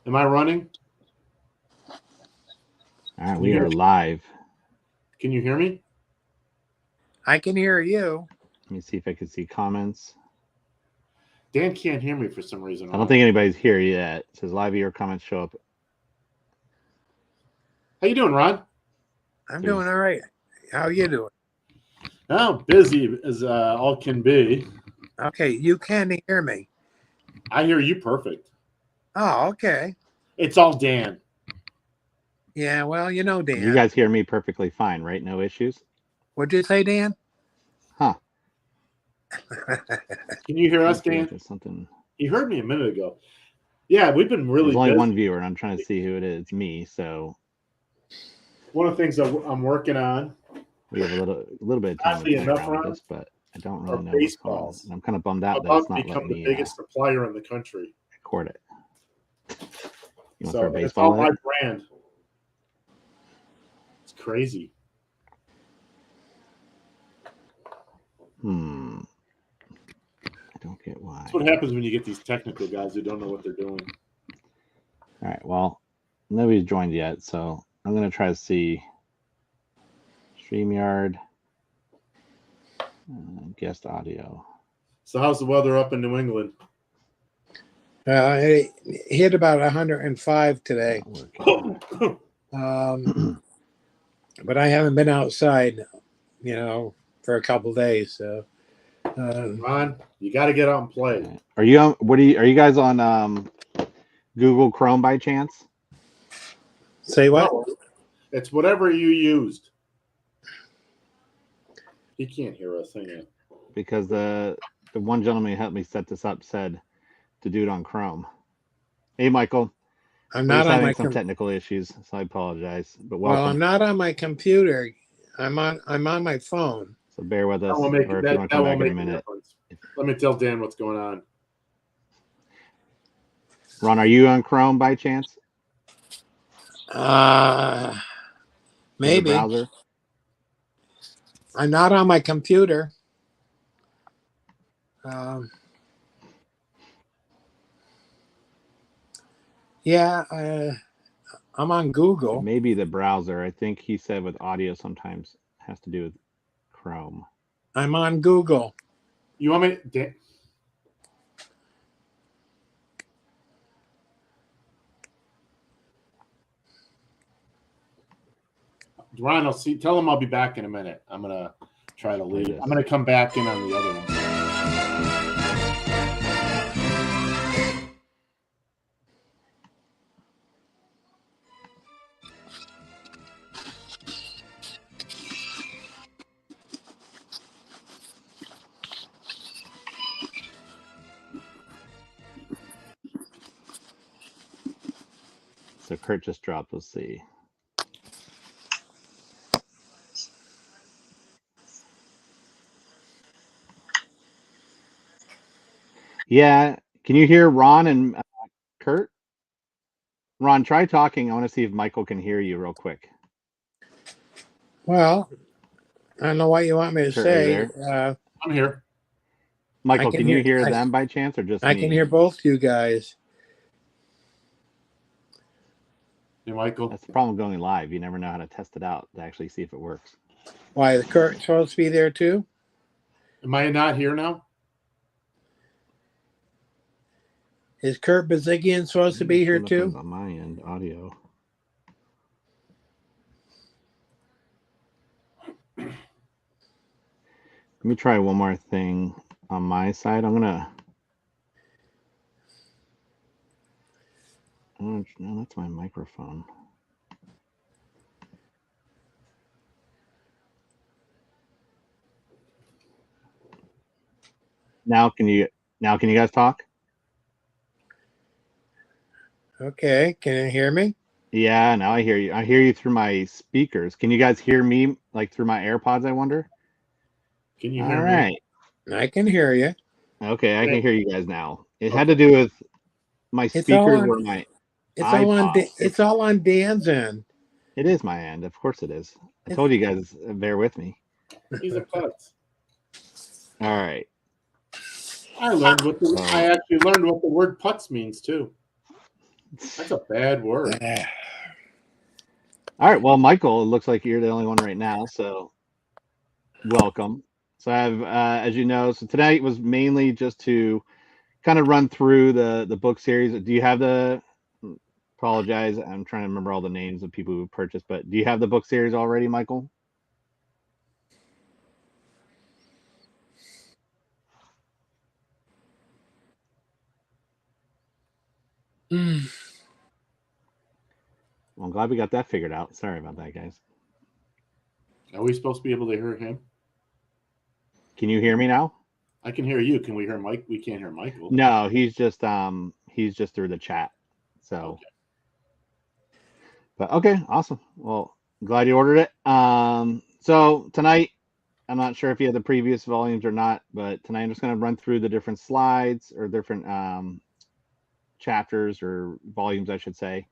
Am I running? All right, we are live. Can you hear me? I can hear you. Let me see if I can see comments. Dan can't hear me for some reason. I don't think anybody's here yet. It says live viewer comments show up. How you doing, Ron? I'm doing all right. How are you doing? Oh, busy as all can be. Okay, you can hear me. I hear you perfect. Oh, okay. It's all Dan. Yeah, well, you know, Dan. You guys hear me perfectly fine, right? No issues? What'd you say, Dan? Huh. Can you hear us, Dan? There's something. You heard me a minute ago. Yeah, we've been really There's only busy. one viewer, and I'm trying to see who it is. It's me, so. One of the things that I'm working on. We have a little bit of time to play around with this, but I don't really know what's going on. And I'm kind of bummed out that it's not letting me become the biggest supplier in the country. Record it. You want So to throw it's all baseball my at it? brand. It's crazy. I don't get why. That's what happens when you get these technical guys who don't know what they're doing. All right. Well, nobody's joined yet, so I'm going to try to see StreamYard guest audio. So how's the weather up in New England? It hit about 105 today. But I haven't been outside, for a couple of days. So, Ron, you got to get out and play. Are you on? Are you guys on Google Chrome by chance? Say what? No, it's whatever you used. He can't hear us, hang on. Because the one gentleman who helped me set this up said to do it on Chrome. Hey, Michael. I'm not on having some technical issues, so I apologize. But welcome. Well, I'm not on my computer. I'm on my phone. So bear with us. Or if you want to come back in a minute. Let me tell Dan what's going on. Ron, are you on Chrome by chance? Maybe. Browser? I'm not on my computer. Yeah, I'm on Google. Maybe the browser. I think he said with audio sometimes has to do with Chrome. I'm on Google. You want me to... Ron, tell him I'll be back in a minute. I'm going to try to leave. I'm going to come back in on the other one. So Kurt just dropped. Let's see. Yeah. Can you hear Ron and Kurt? Ron, try talking. I want to see if Michael can hear you real quick. Well, I don't know what you want me to Kurt, say. I'm here. Michael, can you hear them by chance or just me? I can hear both you guys. Hey, Michael. That's the problem going live. You never know how to test it out to actually see if it works. Why, is Kurt supposed to be there too? Am I not here now? Is Kurt Bazigian supposed to be here too? On my end, audio. Let me try one more thing on my side. No, that's my microphone. Now can you guys talk? Okay, can you hear me? Yeah, now I hear you. I hear you through my speakers. Can you guys hear me like through my AirPods, I wonder? Can you hear me? All right. I can hear you. Okay, I can hear you guys now. It had to do with my speakers were my It's all on Dan's end. It is my end. Of course it is. I told you guys, bear with me. He's a putz. All right. I actually learned what the word putz means too. That's a bad word. All right. Well, Michael, it looks like you're the only one right now, so welcome. So I have, as you know, so tonight was mainly just to kind of run through the book series. Do you have the? Apologize, I'm trying to remember all the names of people who purchased, but do you have the book series already, Michael? Well, I'm glad we got that figured out. Sorry about that, guys. Are we supposed to be able to hear him? Can you hear me now? I can hear you. Can we hear Mike? We can't hear Michael. No, he's just through the chat. So, Okay. But okay, awesome. Well, I'm glad you ordered it. So tonight, I'm not sure if you had the previous volumes or not, but tonight I'm just going to run through the different slides or different chapters or volumes, I should say.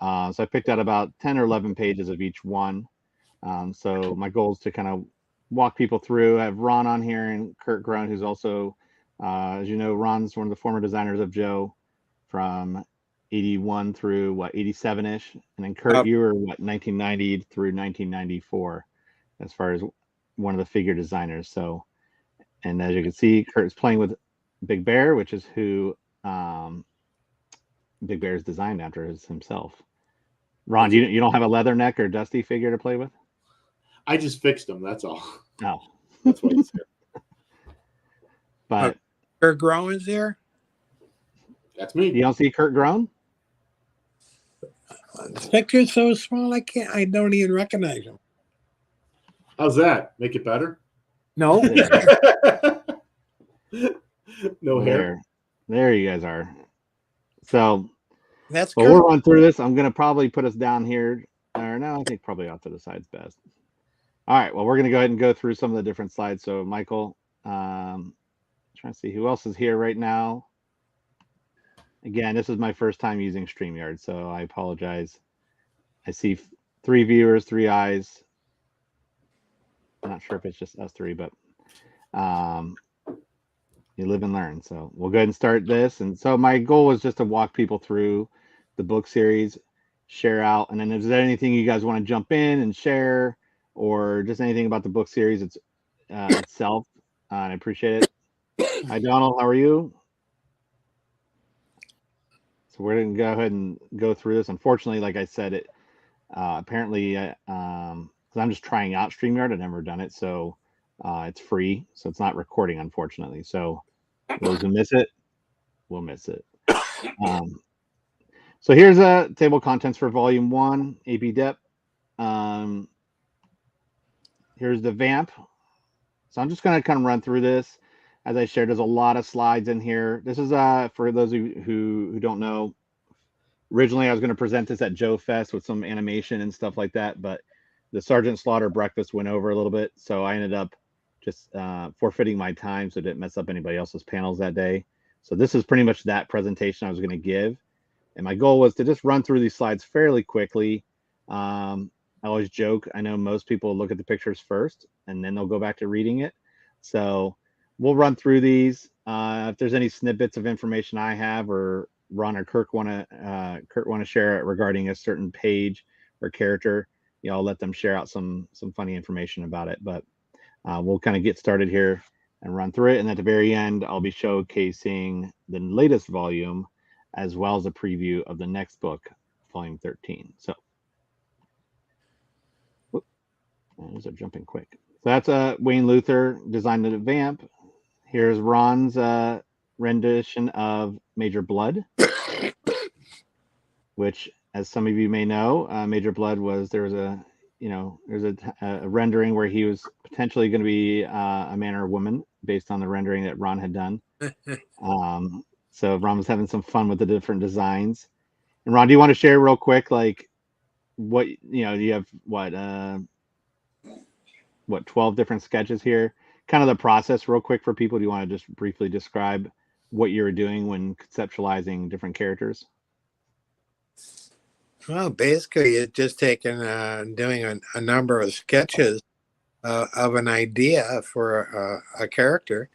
So I picked out about 10 or 11 pages of each one. So my goal is to kind of walk people through. I have Ron on here and Kurt Groen, who's also, as you know, Ron's one of the former designers of Joe from 81 through 87-ish. And then Kurt, you were 1990 through 1994 as far as one of the figure designers. So, and as you can see, Kurt is playing with Big Bear, which is who Big Bear is designed after himself. Ron, you don't have a Leatherneck or Dusty figure to play with? I just fixed them. That's all. No. That's what it's here. But Kurt Groen's there? That's me. You don't see Kurt Groen? The picture's so small I don't even recognize him. How's that? Make it better? No. No hair. There you guys are. So That's well, we'll run through this. I'm going to probably put us down here. Or no, I think probably off to the side's best. All right. Well, we're going to go ahead and go through some of the different slides. So Michael, trying to see who else is here right now. Again, this is my first time using StreamYard, so I apologize. I see 3 viewers, 3 eyes. I'm not sure if it's just us 3, but you live and learn. So we'll go ahead and start this. And so my goal was just to walk people through the book series, share out, and then if there's anything you guys want to jump in and share, or just anything about the book series itself, I appreciate it. Hi, Donald. How are you? So we're going to go ahead and go through this. Unfortunately, like I said, it apparently, because I'm just trying out StreamYard. I've never done it, so it's free. So it's not recording, unfortunately. So those who miss it, will miss it. So here's a table of contents for Volume 1, AB Dep. Here's the Vamp. So I'm just going to kind of run through this. As I shared, there's a lot of slides in here. This is for those of you who don't know. Originally, I was going to present this at Joe Fest with some animation and stuff like that, but the Sergeant Slaughter breakfast went over a little bit, so I ended up just forfeiting my time so it didn't mess up anybody else's panels that day. So this is pretty much that presentation I was going to give, and my goal was to just run through these slides fairly quickly. I always joke, I know most people look at the pictures first, and then they'll go back to reading it. So we'll run through these. If there's any snippets of information I have or Ron or Kurt want to share regarding a certain page or character, I'll let them share out some funny information about it. But we'll kind of get started here and run through it. And at the very end, I'll be showcasing the latest volume as well as a preview of the next book, Volume 13. So those are jumping quick. So that's Wayne Luther designed the Vamp. Here's Ron's rendition of Major Blood, which, as some of you may know, Major Blood there's a rendering where he was potentially going to be a man or a woman based on the rendering that Ron had done. So Ron was having some fun with the different designs. And Ron, do you want to share real quick, like what you have 12 different sketches here? Kind of the process real quick for people. Do you want to just briefly describe what you were doing when conceptualizing different characters? Well, basically, it's just taking doing a number of sketches of an idea for a character,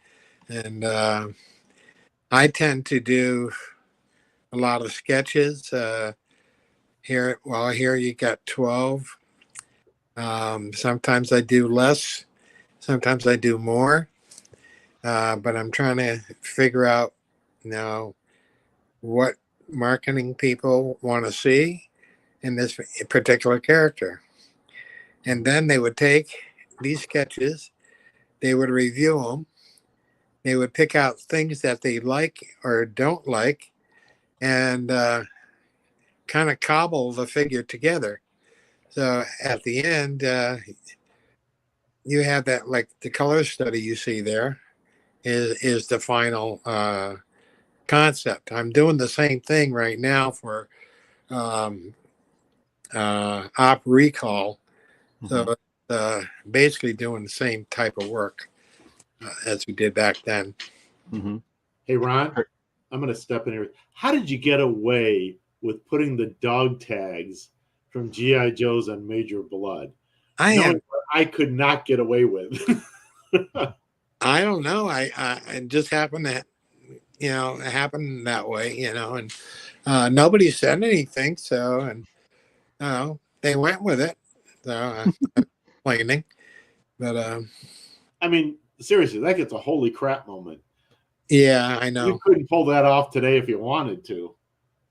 and I tend to do a lot of sketches. Here you got 12. Sometimes I do less, sometimes I do more. But I'm trying to figure out now what marketing people want to see in this particular character. And then they would take these sketches, they would review them, they would pick out things that they like or don't like, and kind of cobble the figure together. So at the end, you have that, like the color study you see there is the final concept. I'm doing the same thing right now for Op Recall. So basically doing the same type of work as we did back then. Hey, Ron, I'm going to step in here. How did you get away with putting the dog tags from G.I. Joe's on Major Blood? I could not get away with. I don't know. I just happened to, it happened that way, and nobody said anything. So, and they went with it. So I'm complaining, but I mean, seriously, that gets a holy crap moment. Yeah, I know. You couldn't pull that off today if you wanted to.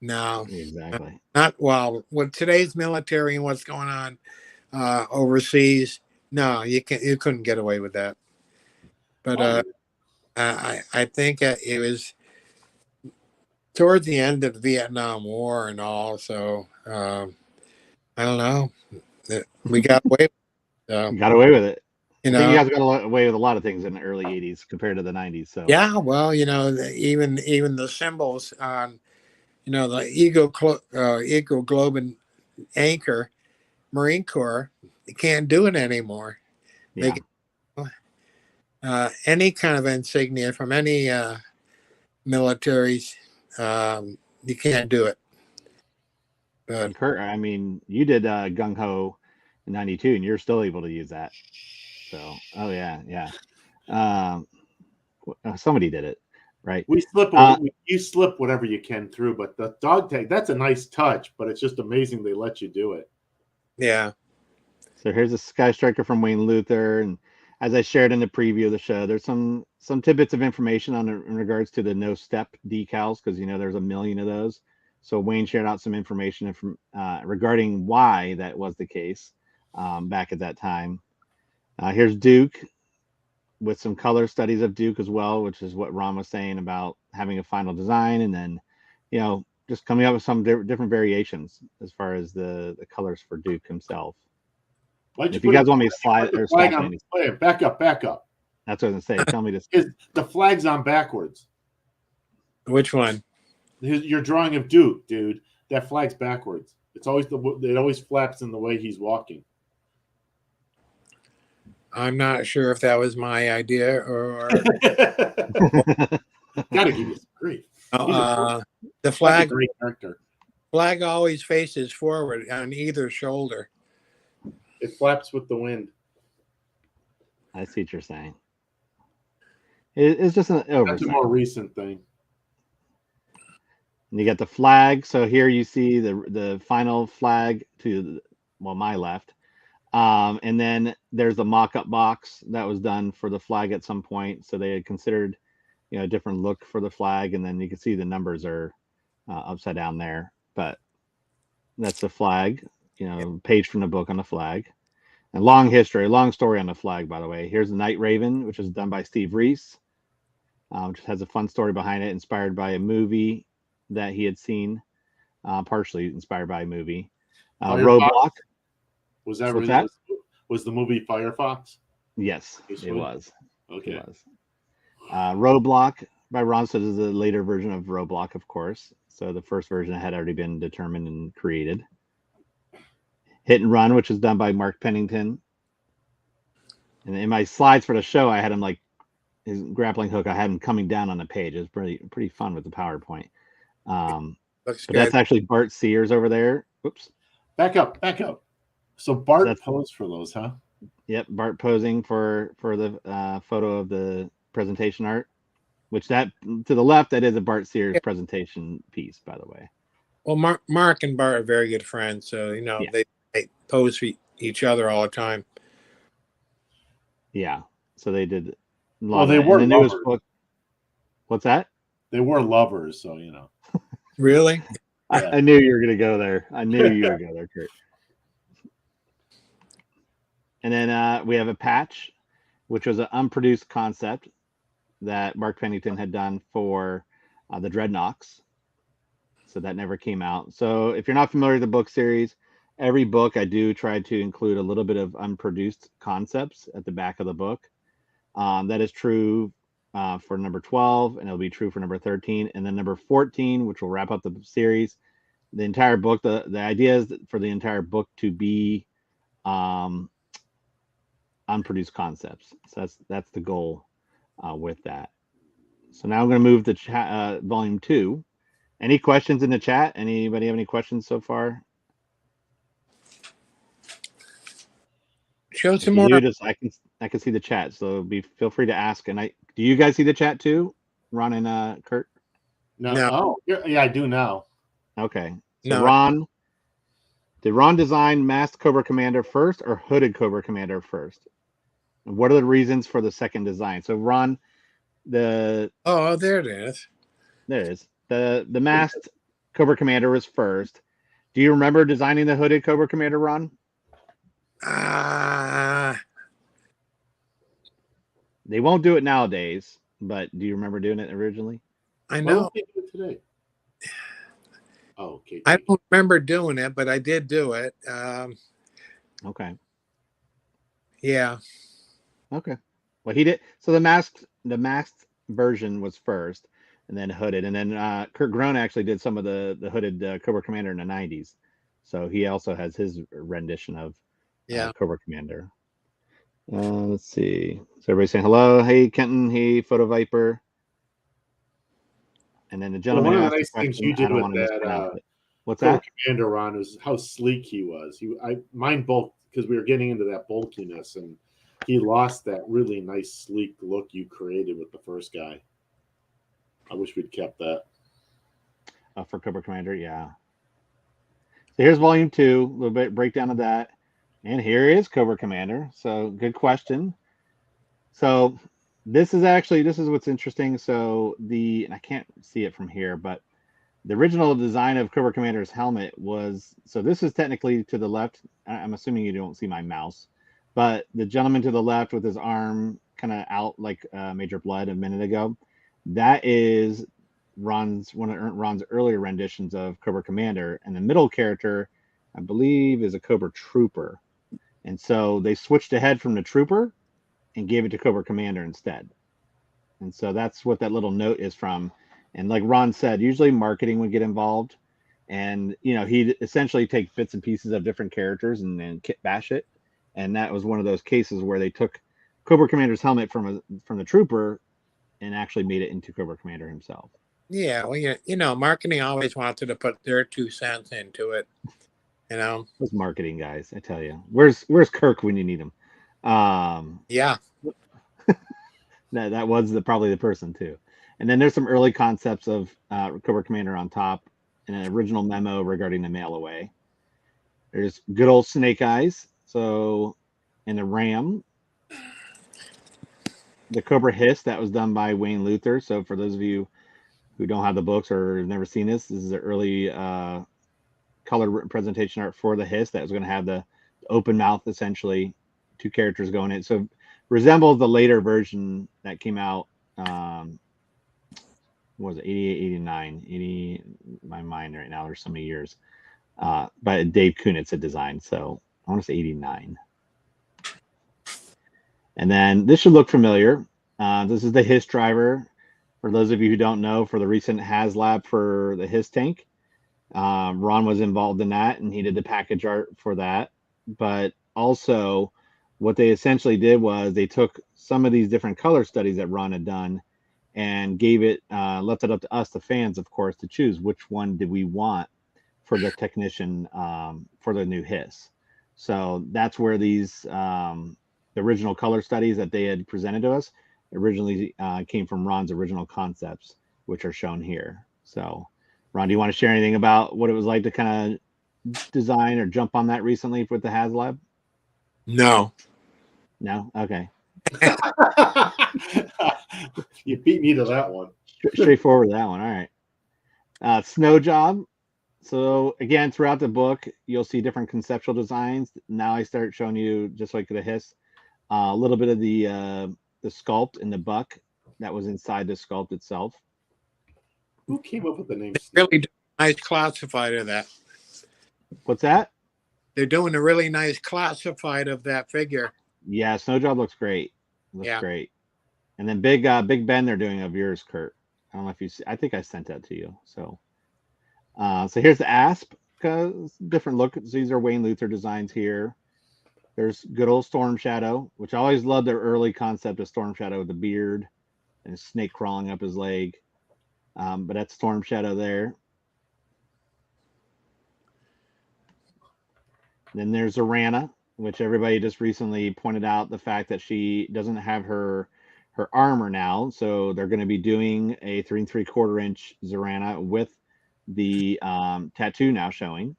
No, exactly. Not well with today's military and what's going on overseas. No, you couldn't get away with that. But I think it was towards the end of the Vietnam War and all. So I don't know. We got away. Got away with it. You I think you guys got away with a lot of things in the early '80s compared to the '90s. So yeah, well, even the symbols on, the Eagle Globe and Anchor, Marine Corps, you can't do it anymore. Yeah. Any kind of insignia from any militaries, you can't do it. But Kurt, I mean, you did Gung Ho in '92, and you're still able to use that. So, oh yeah. Somebody did it, right? You slip whatever you can through, but the dog tag, that's a nice touch, but it's just amazing they let you do it. Yeah. So here's a Skystriker from Wayne Luther, and as I shared in the preview of the show, there's some tidbits of information in regards to the no step decals, because there's a million of those. So Wayne shared out some information from regarding why that was the case back at that time. Here's Duke with some color studies of Duke as well, which is what Ron was saying about having a final design, and then just coming up with some different variations as far as the colors for Duke himself. If you guys want me to slide or back up. That's what I was gonna say. Tell me this. The flag's on backwards. Which one? Your drawing of Duke, dude. That flag's backwards. It always flaps in the way he's walking. I'm not sure if that was my idea or. Gotta give you some grief. The flag. Great character. Flag always faces forward on either shoulder. It flaps with the wind. I see what you're saying. It's just an oversight. That's a more recent thing. And you got the flag. So here you see the final flag to my left. And then there's the mock-up box that was done for the flag at some point. So they had considered, a different look for the flag, and then you can see the numbers are upside down there. But that's the flag, page from the book on the flag. And long story on the flag, by the way. Here's the Night Raven, which is done by Steve Reese, which has a fun story behind it, inspired by a movie that he had seen, partially inspired by a movie. Roadblock. Was the movie Firefox? Yes, it was. Okay. It was. Roadblock by Ron. So this is a later version of Roadblock, of course. So the first version had already been determined and created. Hit and Run, which is done by Mark Pennington. And in my slides for the show, I had him like his grappling hook. I had him coming down on the page. It was pretty fun with the PowerPoint. But that's actually Bart Sears over there. Oops. Back up. So Bart posed for those, huh? Yep, Bart posing for the photo of the presentation art. which that to the left, that is a Bart Sears presentation piece, by the way. Well, Mark and Bart are very good friends, so they pose for each other all the time. Yeah, so they did. Well, they were the lovers. newest book. What's that? They were lovers, so Really? I knew you were going to go there. I knew you were going to go there, Kurt. And then we have a patch, which was an unproduced concept that Mark Pennington had done for the Dreadnoks. So that never came out. So if you're not familiar with the book series, every book I do try to include a little bit of unproduced concepts at the back of the book. That is true for number 12, and it'll be true for number 13. And then number 14, which will wrap up the series, the entire book, the idea is for the entire book to be unproduced concepts. So that's the goal with that. So now I'm going to move to volume 2. Any questions in the chat? Anybody have any questions so far? Show some more. I can see the chat, so feel free to ask. And do you guys see the chat too, Ron and Kurt? No. Oh, yeah, I do now. Okay. So Ron, did Ron design masked Cobra Commander first or hooded Cobra Commander first? And what are the reasons for the second design? So Ron, there it is. There it is. The masked Cobra Commander was first. Do you remember designing the hooded Cobra Commander, Ron? They won't do it nowadays, but do you remember doing it originally? I know. Why don't they do it today? Oh, okay. I don't remember doing it, but I did do it. Okay. Yeah. Okay. Well, he did. So the masked version was first, and then hooded, and then Kurt Groen actually did some of the hooded Cobra Commander in the 90s. So he also has his rendition of Cobra Commander. Let's see. So everybody's saying hello. Hey, Kenton. Hey, Photo Viper. And then the gentleman one of asked the nice things you did with that what's Cobra that? Commander, Ron, was how sleek he was. Mine bulked because we were getting into that bulkiness, and he lost that really nice sleek look you created with the first guy. I wish we'd kept that. For Cobra Commander, yeah. So here's volume 2, a little bit breakdown of that. And here is Cobra Commander. So good question. So this is what's interesting. So and I can't see it from here, but the original design of Cobra Commander's helmet was, so this is technically to the left. I'm assuming you don't see my mouse, but the gentleman to the left with his arm kind of out like Major Blood a minute ago, that is one of Ron's earlier renditions of Cobra Commander. And the middle character, I believe, is a Cobra Trooper. And so they switched ahead from the Trooper and gave it to Cobra Commander instead. And so that's what that little note is from. And like Ron said, usually marketing would get involved. And, he'd essentially take bits and pieces of different characters and then kit bash it. And that was one of those cases where they took Cobra Commander's helmet from the Trooper and actually made it into Cobra Commander himself. Yeah, well, marketing always wanted to put their 2 cents into it. Those marketing guys, I tell you. Where's Kirk when you need him? Yeah. That was probably the person too. And then there's some early concepts of Cobra Commander on top and an original memo regarding the mail away. There's good old Snake Eyes. So, and the Ram. The Cobra Hiss, that was done by Wayne Luther. So for those of you who don't have the books or have never seen this is the early color presentation art for the Hiss that was going to have the open mouth, essentially 2 characters going in. So resembles the later version that came out, what was it, 88, 89, 80, my mind right now, there's so many years, by Dave Kunitz had designed. So I want to say 89. And then this should look familiar. This is the Hiss driver. For those of you who don't know, for the recent HasLab for the Hiss tank, Ron was involved in that, and he did the package art for that. But also, what they essentially did was they took some of these different color studies that Ron had done and left it up to us, the fans, of course, to choose which one did we want for the technician for the new Hiss. So that's where these the original color studies that they had presented to us, originally came from Ron's original concepts, which are shown here. So, Ron, do you want to share anything about what it was like to kind of design or jump on that recently with the HasLab? No. No? Okay. You beat me to that one. Straightforward, that one. All right. Snow Job. So again, throughout the book, you'll see different conceptual designs. Now I start showing you, just like the hiss, a little bit of the sculpt in the buck that was inside the sculpt itself. Who came up with the name? Really nice classified of that. What's that? They're doing a really nice classified of that figure. Yeah, Snow Job looks great. Looks great. And then Big Ben, they're doing of yours, Kurt. I don't know if you see. I think I sent that to you. So here's the Asp. Different look. These are Wayne Luther designs here. There's good old Storm Shadow, which I always loved their early concept of Storm Shadow with the beard and a snake crawling up his leg. But that's Storm Shadow there. Then there's Zorana, which everybody just recently pointed out the fact that she doesn't have her armor now. So they're going to be doing a 3 3/4 inch Zorana with the tattoo now showing.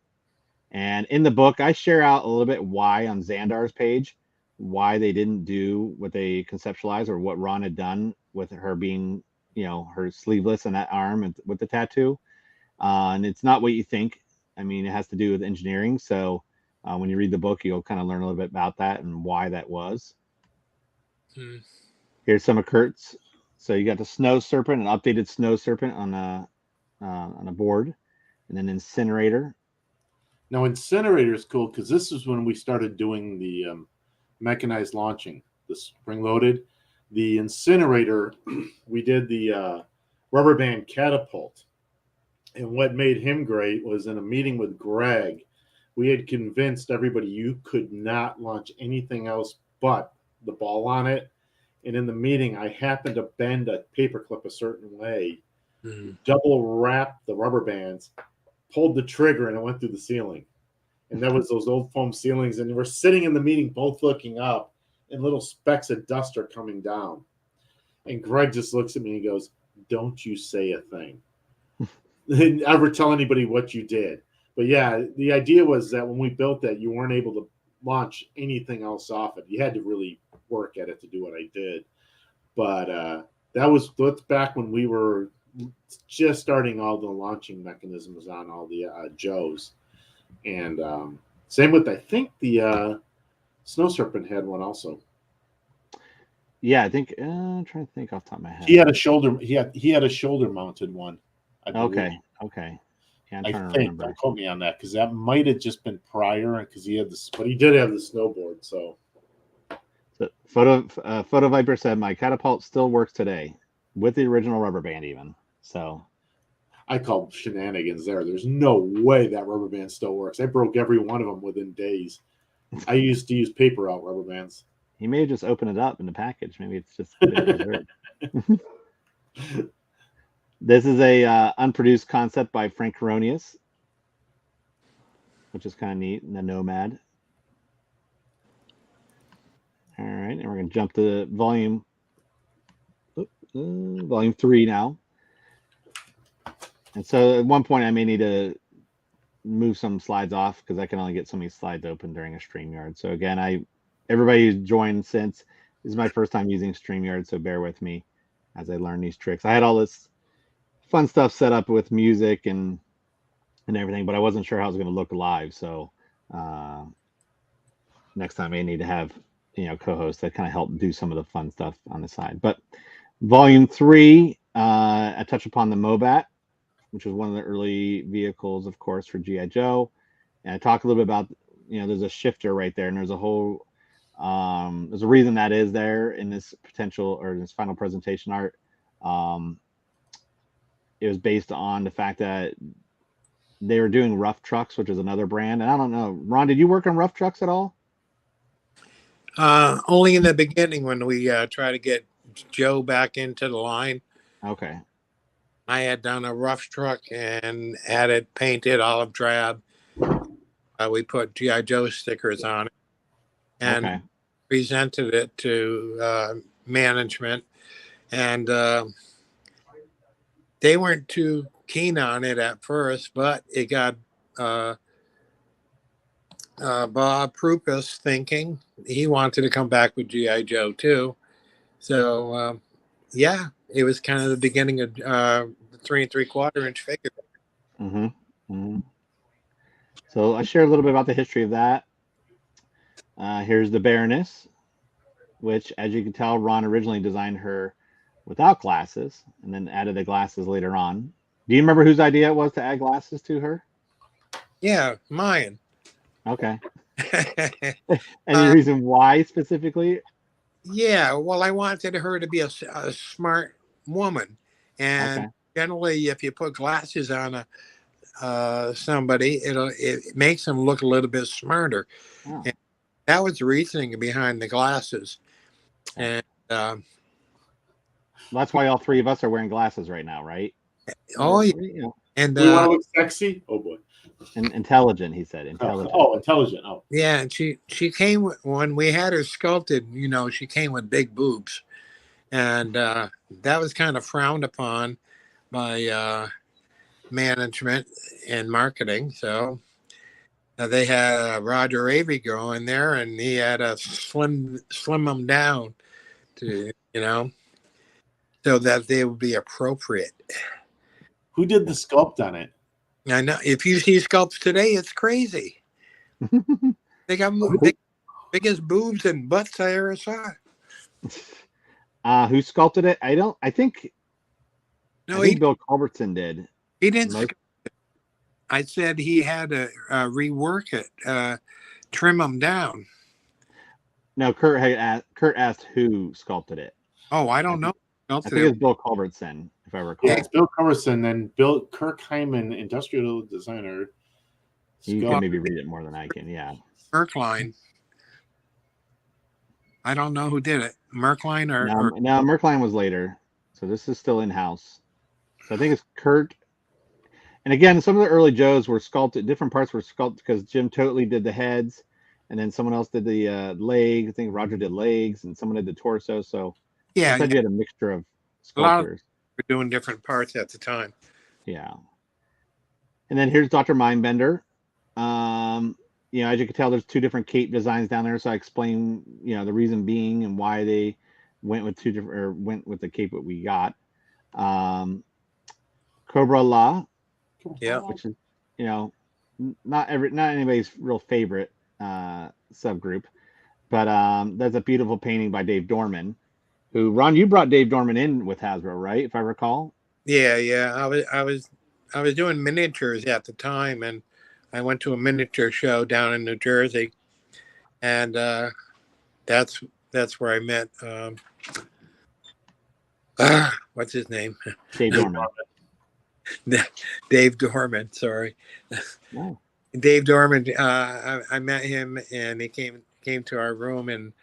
And in the book, I share out a little bit why on Xandar's page, why they didn't do what they conceptualized or what Ron had done with her being, her sleeveless and that arm and with the tattoo. And it's not what you think. I mean, it has to do with engineering. So when you read the book, you'll kind of learn a little bit about that and why that was. Here's some of Kurt's. So you got the Snow Serpent, an updated Snow Serpent on a board, and then Incinerator. Now, Incinerator is cool because this is when we started doing the mechanized launching, the spring-loaded. The Incinerator, we did the rubber band catapult. And what made him great was in a meeting with Greg, we had convinced everybody you could not launch anything else but the ball on it. And in the meeting, I happened to bend a paperclip a certain way, double wrapped the rubber bands, pulled the trigger, and it went through the ceiling. And that was those old foam ceilings. And we're sitting in the meeting, both looking up, and little specks of dust are coming down. And Greg just looks at me and goes, "Don't you say a thing. Ever tell anybody what you did." But yeah, the idea was that when we built that, you weren't able to launch anything else off it. You had to really work at it to do what I did. But that's back when we were just starting all the launching mechanisms on all the Joes. And same with, I think, the Snow Serpent had one also. Yeah, I think I'm trying to think off the top of my head. He had a shoulder. He had a shoulder mounted one. Okay. Yeah, I'm trying to remember. Don't quote me on that because that might have just been prior because he had this, but he did have the snowboard. So Photo Viper said my catapult still works today with the original rubber band even. So I call shenanigans there. There's no way that rubber band still works. I broke every one of them within days. I used to use paper out rubber bands. He may have just opened it up in the package. Maybe it's just This is a unproduced concept by Frank Coronius, which is kind of neat. And the Nomad. All right, and we're going to jump to volume 3 now. And so at one point I may need to move some slides off because I can only get so many slides open during a StreamYard. So again, everybody who's joined since, this is my first time using StreamYard, so bear with me as I learn these tricks. I had all this fun stuff set up with music and everything, but I wasn't sure how it was going to look live. So next time I need to have co-hosts that kind of help do some of the fun stuff on the side. But volume 3, I touch upon the Mobat, which was one of the early vehicles, of course, for G.I. Joe. And I talk a little bit about, there's a shifter right there, and there's a whole, there's a reason that is there in this potential or this final presentation art. It was based on the fact that they were doing Rough Trucks, which is another brand. And I don't know, Ron, did you work on Rough Trucks at all? Only in the beginning when we try to get Joe back into the line. Okay. I had done a Rough Truck and had it painted olive drab. We put G.I. Joe stickers on it and presented it to management, and they weren't too keen on it at first, but it got Bob Prupus thinking. He wanted to come back with G.I. Joe too. So yeah, it was kind of the beginning of the 3 3/4 inch figure. Mm-hmm. Mm-hmm. So I share a little bit about the history of that. Here's the Baroness, which, as you can tell, Ron originally designed her without glasses and then added the glasses later on. Do you remember whose idea it was to add glasses to her? Yeah, mine. Okay. Any reason why specifically? Yeah, well, I wanted her to be a smart woman, and generally, if you put glasses on somebody, it makes them look a little bit smarter. Oh. And that was the reasoning behind the glasses, and that's why all three of us are wearing glasses right now, right? Oh, yeah. You know. And we want to look sexy. Oh boy. And intelligent, he said. Intelligent. Oh, intelligent. Oh, yeah. And she came when we had her sculpted. You know, she came with big boobs, and that was kind of frowned upon by management and marketing. So they had Roger Avey go in there, and he had to slim them down to so that they would be appropriate. Who did the sculpt on it? I know. If you see sculpts today, it's crazy. They got biggest boobs and butts I ever saw. Who sculpted it? I think Bill Culbertson did. He didn't. I said he had to rework it, trim them down. No, Kurt asked who sculpted it. Oh, I don't know. I think it's Bill Culbertson, if I recall. Yeah, it's Bill Culbertson, then Kirk Hyman, industrial designer. You can maybe read it more than I can, yeah. Merkline. I don't know who did it. Merkline or no, Merkline was later. So this is still in-house. So I think it's Kurt. And again, some of the early Joes were sculpted. Different parts were sculpted because Jim Totley did the heads, and then someone else did the legs. I think Roger did legs, and someone did the torso. So yeah, you had a mixture of sculptors. We're doing different parts at the time. Yeah. And then here's Dr. Mindbender. As you can tell, there's two different cape designs down there. So I explain, the reason being and why they went with the cape that we got. Cobra La. Yeah. Which is, not anybody's real favorite subgroup, but that's a beautiful painting by Dave Dorman. Who, Ron, you brought Dave Dorman in with Hasbro, right? If I recall. Yeah. I was doing miniatures at the time, and I went to a miniature show down in New Jersey, and that's where I met what's his name? Dave Dorman. Dave Dorman. Sorry. Oh. Dave Dorman. I met him, and he came to our room, and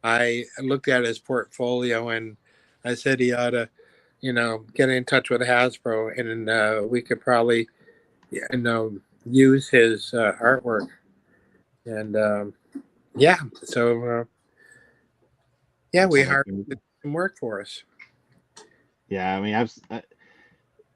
I looked at his portfolio, and I said he ought to, get in touch with Hasbro, and we could probably, use his artwork. And so we hired him to do some work for us. Yeah, I mean,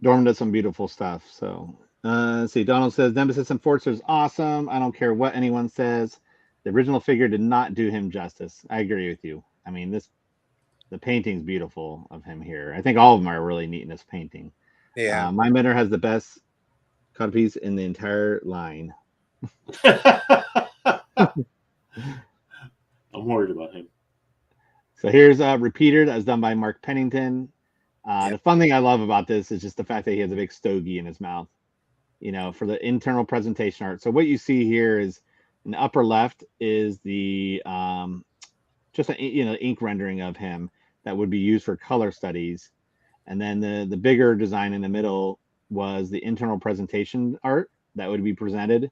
Dorman does some beautiful stuff. So let's see. Donald says Nemesis and Forcer is awesome. I don't care what anyone says. The original figure did not do him justice. I agree with you. I mean, the painting's beautiful of him here. I think all of them are really neat in this painting. Yeah. Mindbender has the best copies in the entire line. I'm worried about him. So here's a repeater that was done by Mark Pennington. The fun thing I love about this is just the fact that he has a big stogie in his mouth, for the internal presentation art. So what you see here is in the upper left is the just an ink rendering of him that would be used for color studies, and then the bigger design in the middle was the internal presentation art that would be presented,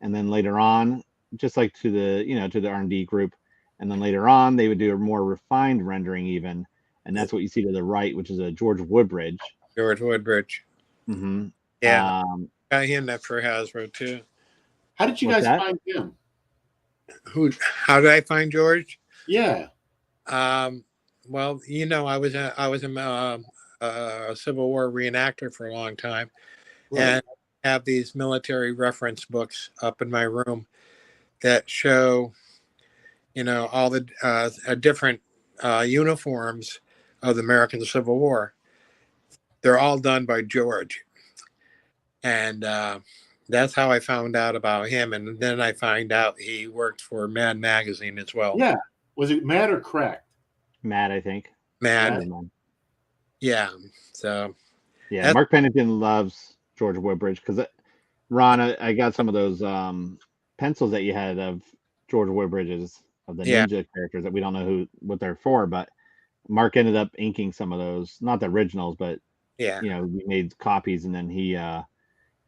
and then later on, just like to the R&D group, and then later on they would do a more refined rendering even. And that's what you see to the right, which is a George Woodbridge. Mm-hmm. Yeah. Got him that for Hasbro too. How did you guys find him? How did I find George? Yeah. Well, I was a Civil War reenactor for a long time, Right. and have these military reference books up in my room that show, all the different uniforms of the American Civil War. They're all done by George, and that's how I found out about him. And then I find out he worked for Mad Magazine as well. Yeah. Was it Mad or Cracked? Mad, I think. Mad. Mad. Yeah. So. Yeah, Mark Pennington loves George Woodbridge because Ron, I got some of those pencils that you had of George Woodbridge's of the ninja characters that we don't know what they're for, but Mark ended up inking some of those, not the originals, but we made copies and then he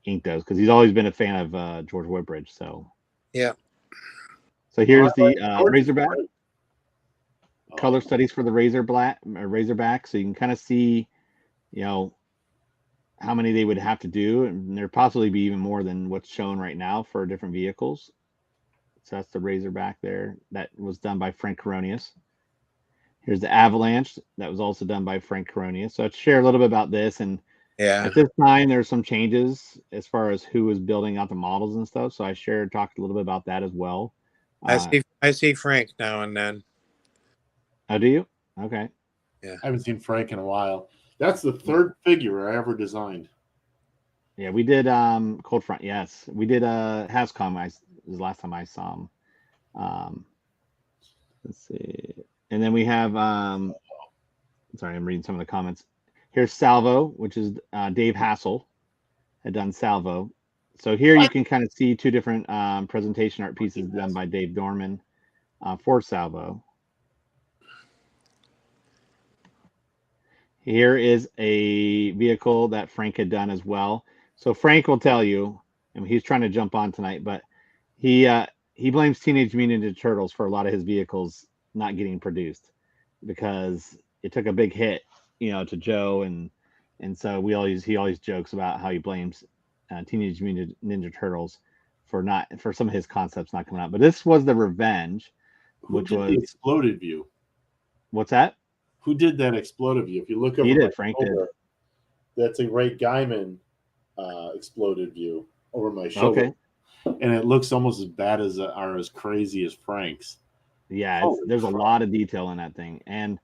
inked those because he's always been a fan of George Woodbridge. So So here's the Razorback color studies for the Razorback, so you can kind of see, how many they would have to do, and there'd possibly be even more than what's shown right now for different vehicles. So that's the Razorback there. That was done by Frank Coronius. Here's the Avalanche. That was also done by Frank Coronius. So I'd share a little bit about this. And at this time, there's some changes as far as who was building out the models and stuff. So I talked a little bit about that as well. I see Frank now and then. Oh, do you? Okay. Yeah. I haven't seen Frank in a while. That's the third figure I ever designed. Yeah, we did Cold Front. Yes, we did Hascom. Was the last time I saw him. Let's see, and then we have. Sorry, I'm reading some of the comments. Here's Salvo, which is Dave Hassel had done Salvo. So here you can kind of see two different presentation art pieces done by Dave Dorman for Salvo. Here is a vehicle that Frank had done as well. So Frank will tell you, and he's trying to jump on tonight, but he blames Teenage Mutant Ninja Turtles for a lot of his vehicles not getting produced because it took a big hit, to Joe, and so he always jokes about how he blames Teenage Mutant Ninja Turtles for some of his concepts not coming out. But this was the Revenge, which was the exploded view. What's that? Who did that exploded view? If you look over, he did. Frank did. That's a Ray Guyman exploded view over my shoulder. Okay. And it looks almost as bad as or as crazy as Frank's. Yeah, there's a lot of detail in that thing, and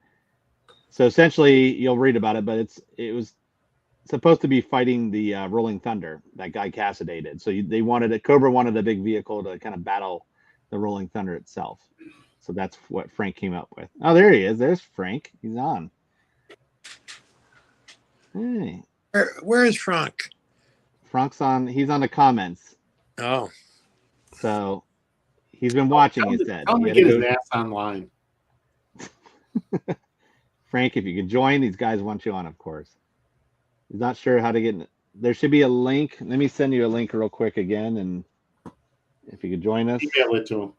so essentially you'll read about it, but it was supposed to be fighting the Rolling Thunder that Guy Cassaday did. So Cobra wanted a big vehicle to kind of battle the Rolling Thunder itself. So that's what Frank came up with. Oh, there he is. There's Frank. He's on. Hey. Where is Frank? Frank's on. He's on the comments. Oh. So he's been watching, he said. Tell him to get his ass online. Frank, if you could join, these guys want you on, of course. He's not sure how to get in. There should be a link. Let me send you a link real quick again, and if you could join us. Email it to him.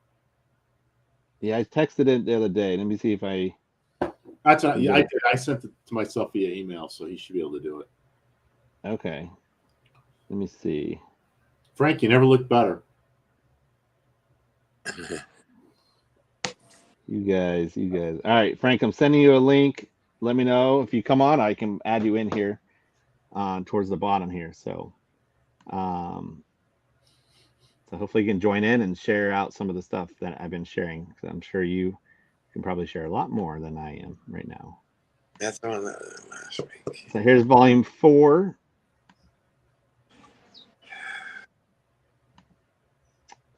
Yeah, I texted it the other day. Let me see if I. That's not. Yeah, I did. I sent it to myself via email, so he should be able to do it. Okay. Let me see. Frank, you never looked better. You guys. All right, Frank, I'm sending you a link. Let me know if you come on. I can add you in here, towards the bottom here. So, so hopefully you can join in and share out some of the stuff that I've been sharing, because I'm sure you can probably share a lot more than I am right now. That's on last week. So here's volume 4.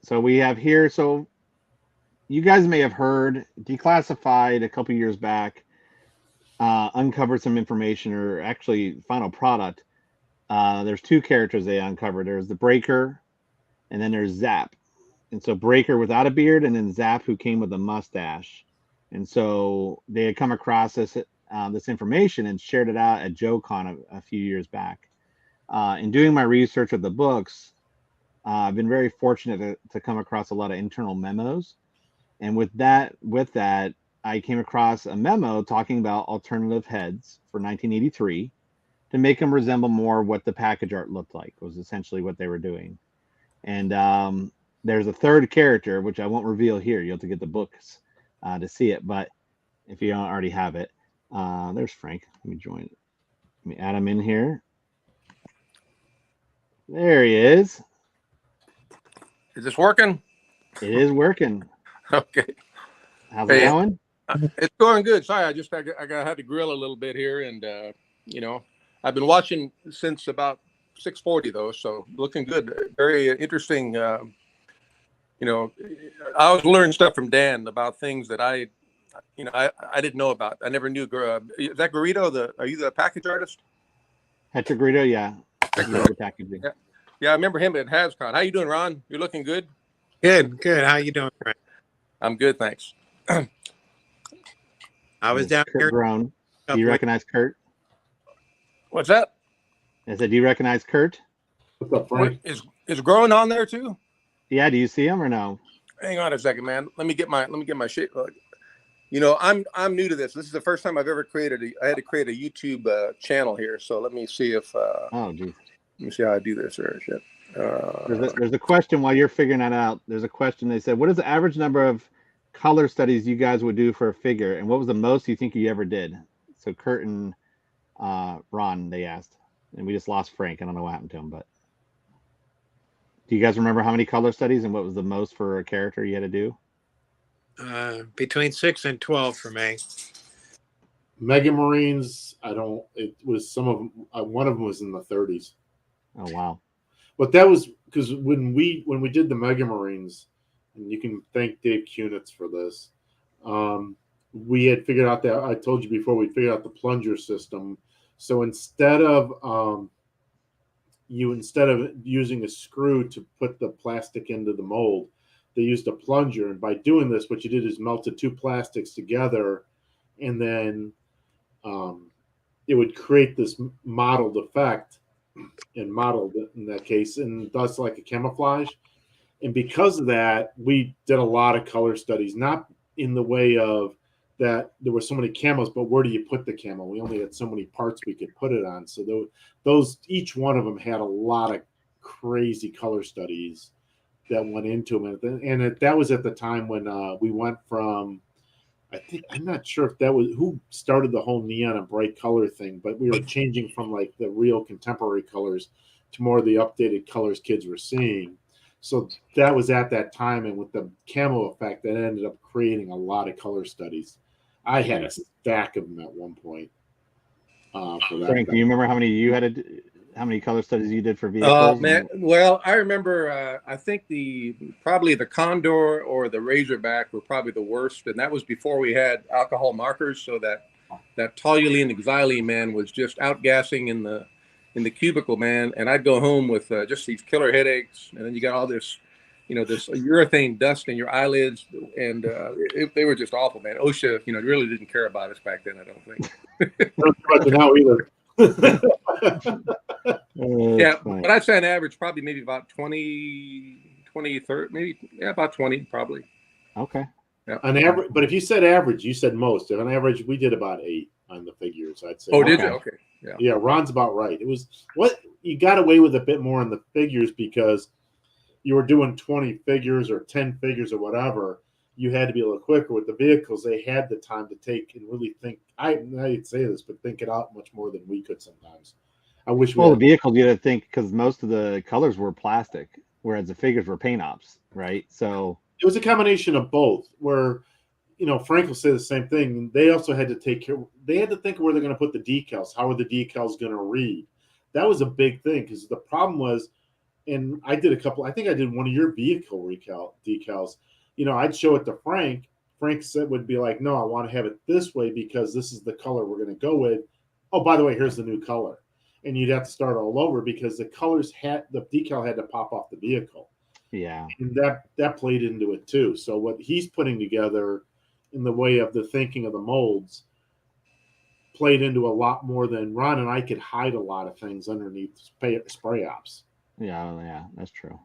So we have here, so you guys may have heard Declassified a couple years back uncovered some information, or actually final product. There's 2 characters they uncovered. There's the Breaker, and then there's Zap. And so Breaker without a beard, and then Zap who came with a mustache. And so they had come across this information and shared it out at JoeCon a few years back. In doing my research of the books, I've been very fortunate to come across a lot of internal memos. And with that, I came across a memo talking about alternative heads for 1983 to make them resemble more what the package art looked like, was essentially what they were doing. And there's a third character, which I won't reveal here. You'll have to get the books to see it. But if you don't already have it. There's Frank. Let me join it. Let me add him in here. There he is. Is this working? It is working. Okay. How's it going? It's going good. Sorry, I had to grill a little bit here, and I've been watching since about 6:40 though, so looking good. Very interesting. I always learn stuff from Dan about things that I didn't know about. I never knew. Is that Garrido? Are you the package artist? Hector Garrido, yeah. Packaging. Yeah, I remember him at HasCon. How you doing, Ron? You're looking good. Good. How you doing, Frank? I'm good, thanks. I was down Kurt here. Grown. Do you recognize Kurt? What's that? I said, do you recognize Kurt? What's up, Frank? Is Grown on there too? Yeah. Do you see him or no? Hang on a second, man. Let me get my shape. I'm new to this. This is the first time I've ever I had to create a YouTube channel here. So let me see if. Oh, geez. Let me see how I do this or shit. There's a question while you're figuring that out. There's a question. They said, what is the average number of color studies you guys would do for a figure, and what was the most you think you ever did? So Kurt and Ron, they asked, and we just lost Frank. I don't know what happened to him, but do you guys remember how many color studies and what was the most for a character you had to do? Between 6 and 12 for me. Mega Marines, it was some of them, one of them was in the 30s. Oh, wow. But that was because when we did the Mega Marines, and you can thank Dave Kunitz for this, we had figured out that, I told you before, we figured out the plunger system. So instead of using a screw to put the plastic into the mold, they used a plunger. And by doing this, what you did is melted two plastics together, and then it would create this modeled effect, and modeled in that case, and thus like a camouflage. And because of that, we did a lot of color studies, not in the way of that there were so many camos, but where do you put the camo? We only had so many parts we could put it on. So those each one of them had a lot of crazy color studies that went into them. And that was at the time when we went from, I'm not sure if that was who started the whole neon and bright color thing, but we were changing from like the real contemporary colors to more of the updated colors kids were seeing. So that was at that time, and with the camo effect, that ended up creating a lot of color studies. I had a stack of them at one point. For that Frank, do you remember how many color studies you did for vehicles? Man, well, I remember. I think probably the Condor or the Razorback were probably the worst, and that was before we had alcohol markers. So that toluene and xylene, man, was just outgassing in the cubicle, man. And I'd go home with just these killer headaches, and then you got all this, this urethane dust in your eyelids, and they were just awful, man. OSHA, really didn't care about us back then, I don't think. Not now either. Yeah, but I'd say on average, probably maybe about 20, 30, maybe, yeah, about 20, probably. Okay. Yeah. On average, but if you said average, you said most. On average, we did about 8 on the figures, I'd say. Oh, did you? Okay. Yeah, Ron's about right. It was what you got away with a bit more on the figures because you were doing 20 figures or 10 figures or whatever. You had to be a little quicker with the vehicles. They had the time to take and really think. I'd say this, but think it out much more than we could sometimes. I wish. Well, the vehicles you had to think because most of the colors were plastic, whereas the figures were paint ops, right? So it was a combination of both. Where Frank will say the same thing. They also had to take care. They had to think of where they're going to put the decals. How are the decals going to read? That was a big thing because the problem was, and I did a couple. I think I did one of your vehicle decals. I'd show it to Frank. Frank would be like, "No, I want to have it this way because this is the color we're going to go with." Oh, by the way, here's the new color, and you'd have to start all over because the decal had to pop off the vehicle. Yeah, and that played into it too. So what he's putting together in the way of the thinking of the molds played into a lot more than Ron and I could hide a lot of things underneath spray ops. Yeah, that's true.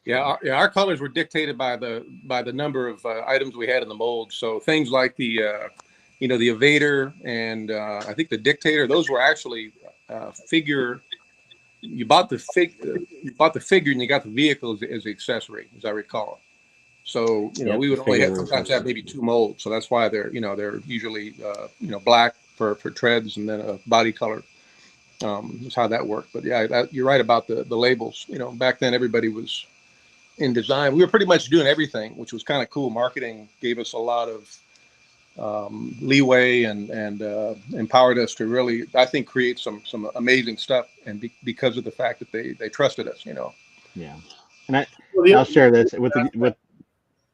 Yeah, our colors were dictated by the number of items we had in the mold. So things like the Evader and I think the Dictator, those were actually figure. You bought the figure and you got the vehicle as the accessory, as I recall. So, Yep, we would only figure sometimes have maybe 2 molds. So that's why they're usually, black for treads and then a body color. Is how that worked. But yeah, you're right about the labels. Back then everybody was in design. We were pretty much doing everything, which was kind of cool. Marketing gave us a lot of leeway and empowered us to really, I think, create some amazing stuff. And because of the fact that they trusted us. Yeah, and I'll share this with.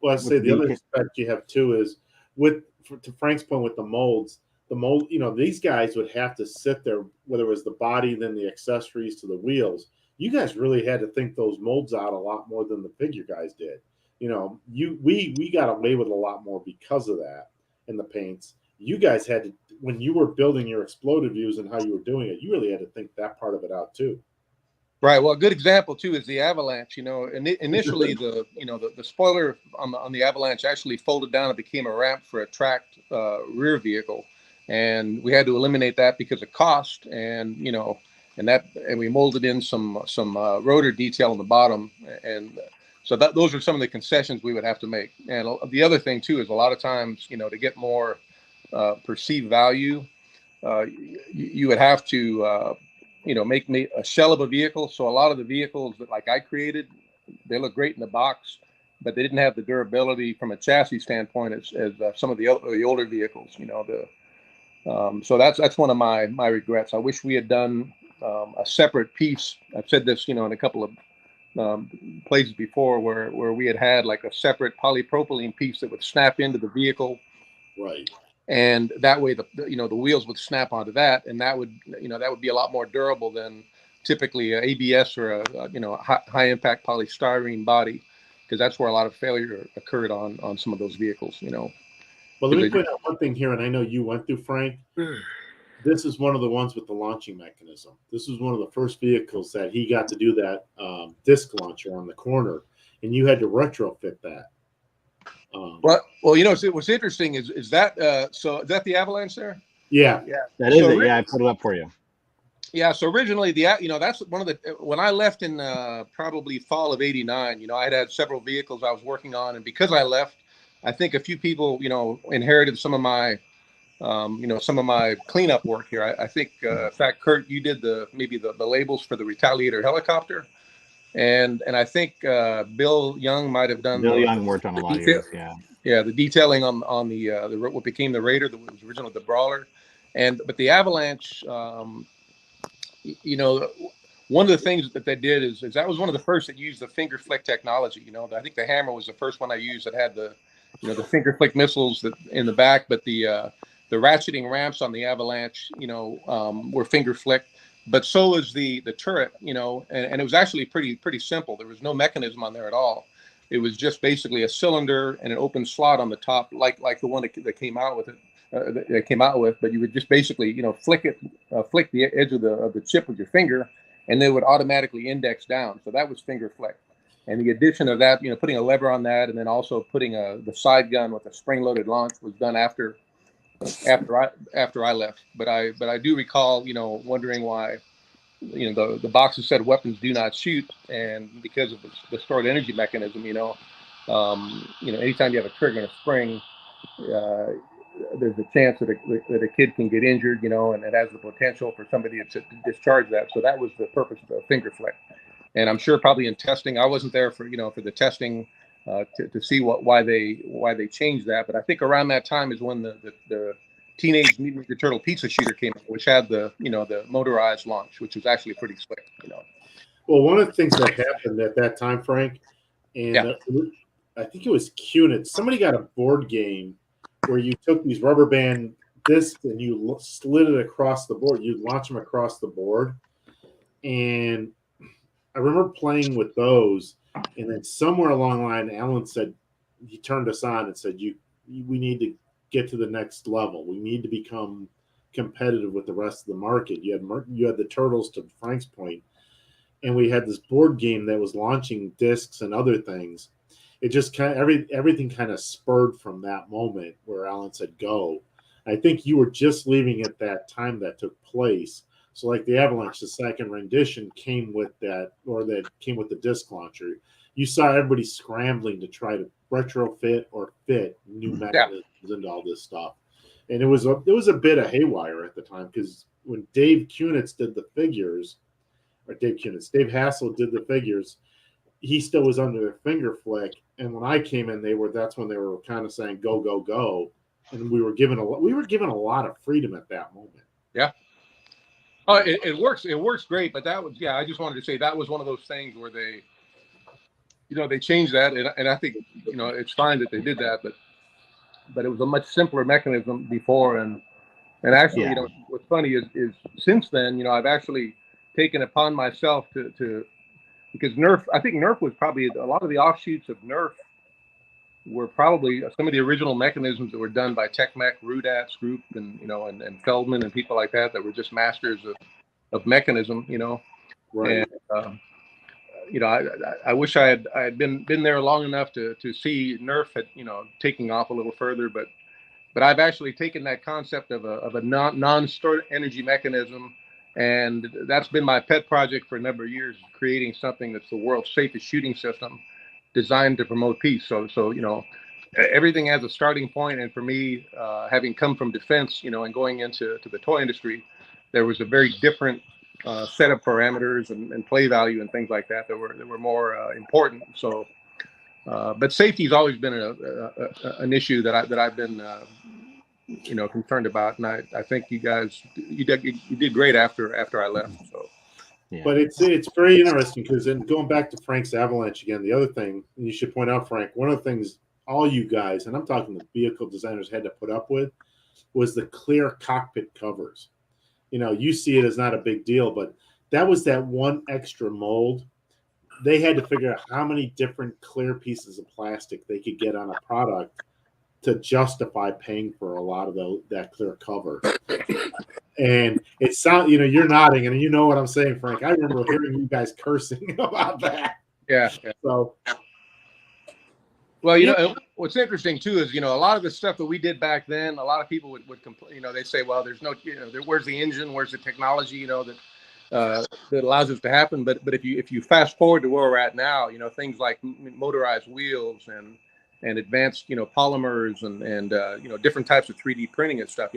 Well, I say the other aspect you have too is to Frank's point with the molds. The mold, these guys would have to sit there, whether it was the body, then the accessories to the wheels. You guys really had to think those molds out a lot more than the figure guys did. We got away with a lot more because of that in the paints. You guys had to, when you were building your exploded views and how you were doing it, you really had to think that part of it out too. Right. Well, a good example too is the Avalanche. Initially the spoiler on the Avalanche actually folded down and became a ramp for a tracked rear vehicle, and we had to eliminate that because of cost. And we molded in some rotor detail on the bottom, and so those are some of the concessions we would have to make. And the other thing too is a lot of times to get more perceived value, you would have to make me a shell of a vehicle. So a lot of the vehicles that I created, they look great in the box, but they didn't have the durability from a chassis standpoint as some of the older vehicles. So that's one of my regrets. I wish we had done a separate piece. I've said this, in a couple of places before, where we had like a separate polypropylene piece that would snap into the vehicle. Right. And that way the wheels would snap onto that, and that would be a lot more durable than typically a ABS or a high impact polystyrene body, because that's where a lot of failure occurred on some of those vehicles. Well, let me point out one thing here, and I know you went through, Frank. This is one of the ones with the launching mechanism. This was one of the first vehicles that he got to do that disc launcher on the corner, and you had to retrofit that. Well, what's interesting is that so is that the Avalanche there? Yeah, that is it. Yeah, I put it up for you. Yeah, so originally that's one of the, when I left in probably fall of '89, I had several vehicles I was working on, and because I left, I think a few people inherited some of my some of my cleanup work here. I think in fact, Kurt, you did maybe the labels for the Retaliator helicopter. And I think Bill Young might have done. Bill Young worked on a lot of yours, yeah. Yeah, the detailing on the what became the Raider, that was originally the Brawler, but the Avalanche. One of the things that they did is that was one of the first that used the finger flick technology. I think the Hammer was the first one I used that had the the finger flick missiles that in the back, but the ratcheting ramps on the Avalanche, were finger flicked. But so was the turret, and it was actually pretty simple. There was no mechanism on there at all. It was just basically a cylinder and an open slot on the top, like the one that came out with it. That came out with, but you would just basically, flick the edge of the chip with your finger, and they would automatically index down. So that was finger flick. And the addition of that, putting a lever on that, and then also putting the side gun with a spring-loaded launch was done after I left. But I do recall, wondering why, the boxes said weapons do not shoot, and because of the stored energy mechanism, anytime you have a trigger and a spring, there's a chance that a kid can get injured, and it has the potential for somebody to discharge that. So that was the purpose of the finger flick. And I'm sure probably in testing, I wasn't there for the testing to see why they changed that. But I think around that time is when the Teenage Mutant Ninja Turtle pizza shooter came out, which had the motorized launch, which was actually pretty slick. Well, one of the things that happened at that time, Frank, and I think it was Cunit. Somebody got a board game where you took these rubber band discs and you slid it across the board. You'd launch them across the board. And I remember playing with those. And then somewhere along the line, Alan said, he turned us on and said, we need to get to the next level. We need to become competitive with the rest of the market. You had the Turtles, to Frank's point, and we had this board game that was launching discs and other things. It just kind of everything kind of spurred from that moment where Alan said go. I think you were just leaving at that time that took place. So like the Avalanche, the second rendition came with that, or that came with the disc launcher. You saw everybody scrambling to try to retrofit or fit new mechanisms into all this stuff. And it was a bit of haywire at the time, because when Dave Kunitz did the figures, or Dave Hassel did the figures, he still was under their finger flick. And when I came in, that's when they were kind of saying go, go, go. And we were given a lot of freedom at that moment. Yeah. Oh, it works. It works great. But that was, I just wanted to say that was one of those things where they, they changed that. And I think, it's fine that they did that, but it was a much simpler mechanism before. And actually, what's funny is since then, I've actually taken upon myself to because I think Nerf was probably, a lot of the offshoots of Nerf were probably some of the original mechanisms that were done by TechMech, Rudat's group, and and Feldman and people like that were just masters of mechanism, Right. And I wish I had been there long enough to see Nerf taking off a little further, but I've actually taken that concept of a non-stored energy mechanism, and that's been my pet project for a number of years, creating something that's the world's safest shooting system designed to promote peace. So everything has a starting point. And for me, having come from defense, and going into the toy industry, there was a very different set of parameters and play value and things like that were more important. So, but safety's always been an issue that I've been concerned about, and I think you guys you did great after I left. So, yeah. But it's very interesting, because then going back to Frank's Avalanche again, the other thing, and you should point out, Frank, one of the things all you guys, and I'm talking the vehicle designers, had to put up with was the clear cockpit covers. You see it as not a big deal, but that was that one extra mold. They had to figure out how many different clear pieces of plastic they could get on a product to justify paying for a lot of that clear cover. And it sounds, you're nodding, and you know what I'm saying, Frank. I remember hearing you guys cursing about that. Yeah. So, well, what's interesting too is, a lot of the stuff that we did back then, a lot of people would complain. They say, well, there's no, where's the engine, where's the technology, that allows us to happen. But if you fast forward to where we're at now, things like motorized wheels and advanced, polymers and different types of 3D printing and stuff,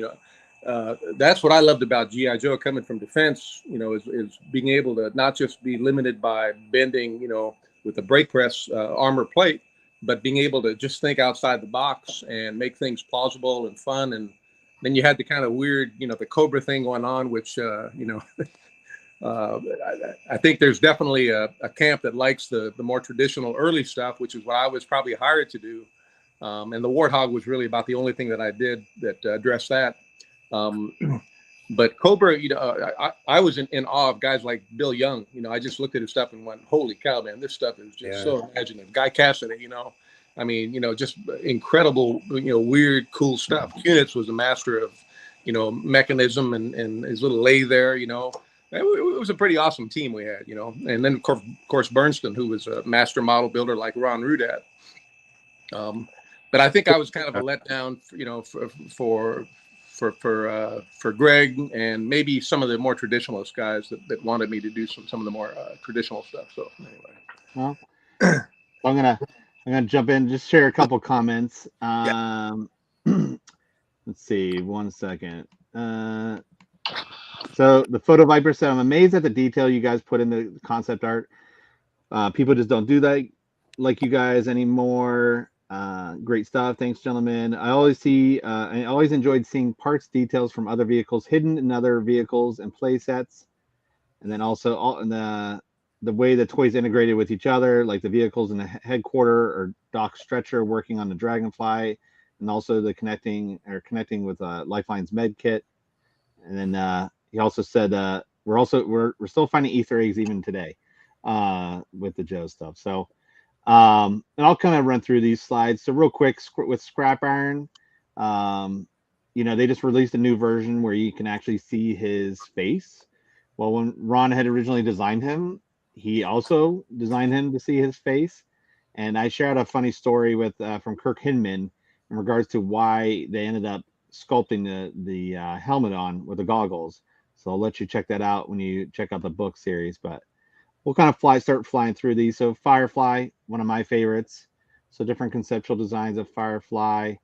that's what I loved about G.I. Joe coming from defense, is being able to not just be limited by bending, with a brake press armor plate, but being able to just think outside the box and make things plausible and fun. And then you had the kind of weird, the Cobra thing going on, which, I think there's definitely a camp that likes the more traditional early stuff, which is what I was probably hired to do. And the Warthog was really about the only thing that I did that addressed that. But Cobra, I was in awe of guys like Bill Young. I just looked at his stuff and went, holy cow, man, this stuff is just so imaginative. Guy Cassidy, I mean, just incredible, weird, cool stuff. Kunitz was a master of, mechanism and his little lathe there, It was a pretty awesome team we had, And then, of course, Bernstein, who was a master model builder like Ron Rudat. But I think I was kind of a letdown, for Greg and maybe some of the more traditionalist guys that wanted me to do some of the more traditional stuff. So anyway, well, I'm gonna jump in, just share a couple comments. Let's see, 1 second. So the Photo Viper said, I'm amazed at the detail you guys put in the concept art. People just don't do that like you guys anymore. Great stuff. Thanks, gentlemen. I always enjoyed seeing parts details from other vehicles hidden in other vehicles and play sets. And then also the way the toys integrated with each other, like the vehicles in the headquarter or Doc Stretcher working on the Dragonfly, and also the connecting with Lifeline's med kit. And then he also said we're still finding Easter eggs even today with the Joe stuff. So and I'll kind of run through these slides. So real quick with Scrap Iron, they just released a new version where you can actually see his face. Well, when Ron had originally designed him, he also designed him to see his face. And I shared a funny story with from Kirk Hinman in regards to why they ended up sculpting the helmet on with the goggles. So I'll let you check that out when you check out the book series. But we'll kind of start flying through these. So Firefly, one of my favorites. So different conceptual designs of Firefly.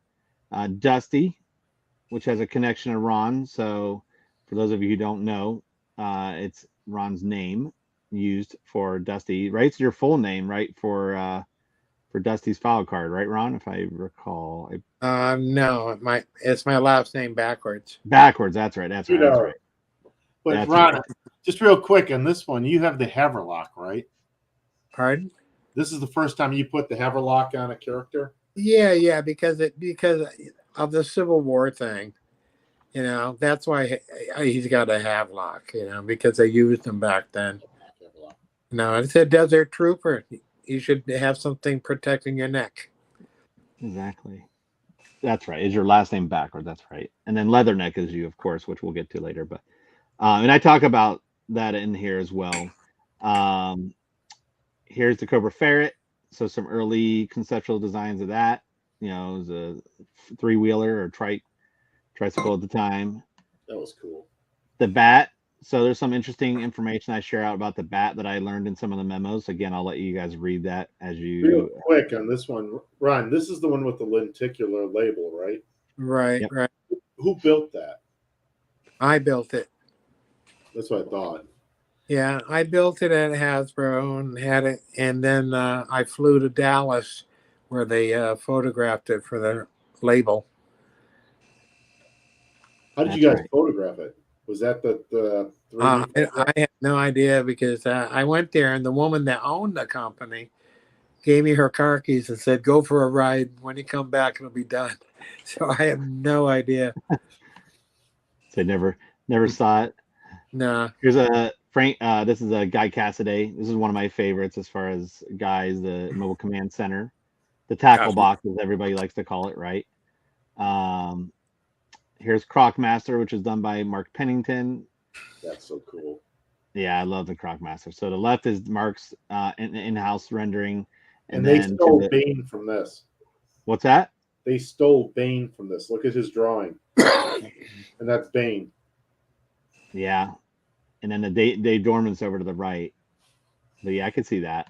Dusty, which has a connection to Ron. So for those of you who don't know, it's Ron's name used for Dusty, right? It's your full name, right? For Dusty's file card, right, Ron? If I recall. No, it's my last name backwards. Backwards, that's right. That's right. That's right. But that's Ron, right. Just real quick on this one, you have the Haverlock, right? Pardon? This is the first time you put the Haverlock on a character? Yeah, because of the Civil War thing. You know, that's why he's got a Havelock, you know, because they used them back then. No, it's a desert trooper. You should have something protecting your neck. Exactly. That's right. Is your last name backwards? That's right. And then Leatherneck is you, of course, which we'll get to later. But and I talk about that in here as well. Here's the Cobra Ferret. So some early conceptual designs of that. You know, it was a three-wheeler or tricycle at the time. That was cool. The bat. So there's some interesting information I share out about the bat that I learned in some of the memos. Again, I'll let you guys read that as you. Real quick on this one, Ron. This is the one with the lenticular label, right? Right, Yep. right. Who built that? I built it. That's what I thought. Yeah, I built it at Hasbro and had it, and then I flew to Dallas where they photographed it for the label. How did you guys photograph it? Was that the 3D? I had no idea because I went there and the woman that owned the company gave me her car keys and said, "Go for a ride. When you come back, it'll be done." So I have no idea. So never saw it. No. Here's a Frank. This is a Guy Cassaday. This is one of my favorites as far as guys. The Mobile Command Center, the tackle box, as everybody likes to call it, right? Here's Croc Master, which is done by Mark Pennington. That's so cool. Yeah, I love the Croc Master. So the left is Mark's in-house rendering, and they stole Bane from this. What's that? They stole Bane from this. Look at his drawing, and that's Bane. Yeah, and then the Dave Dorman's over to the right. But yeah, I could see that.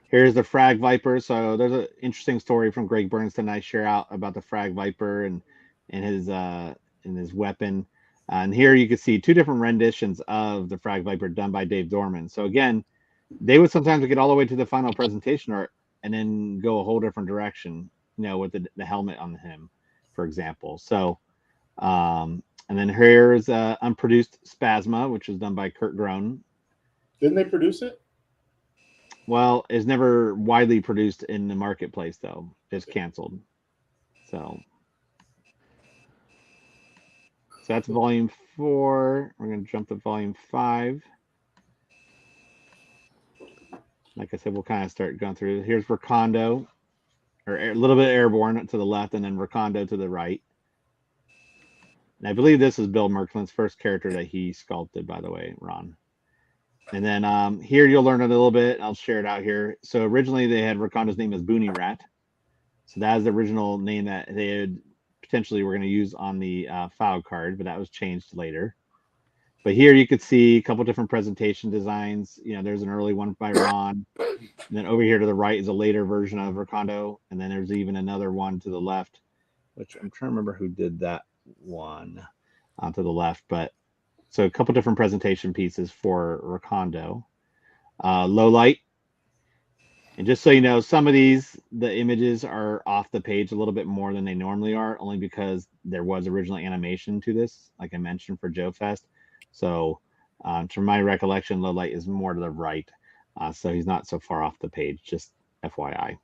Here's the Frag Viper. So there's an interesting story from Greg Bernston I share out about the Frag Viper and his weapon. And here you can see two different renditions of the Frag Viper done by Dave Dorman. So again, they would sometimes get all the way to the final presentation art and then go a whole different direction, you know, with the helmet on him, for example. So, and then here's unproduced Spasma, which was done by Kurt Groen. Didn't they produce it? Well, it's never widely produced in the marketplace, though. Just canceled. So that's volume 4. We're going to jump to volume 5. Like I said, we'll kind of start going through. Here's Recondo, or a little bit Airborne to the left, and then Recondo to the right. And I believe this is Bill Merklin's first character that he sculpted, by the way, Ron. And then here you'll learn a little bit. I'll share it out here. So originally they had Rekondo's name as Boonie Rat. So that is the original name that they had potentially were going to use on the file card, but that was changed later. But here you could see a couple different presentation designs. You know, there's an early one by Ron. And then over here to the right is a later version of Recondo. And then there's even another one to the left, which I'm trying to remember who did that one to the left. But so a couple different presentation pieces for Recondo. Low light. And just so you know, some of these, the images are off the page a little bit more than they normally are, only because there was original animation to this, like I mentioned for Joe Fest. So from my recollection, low light is more to the right. So he's not so far off the page, just FYI.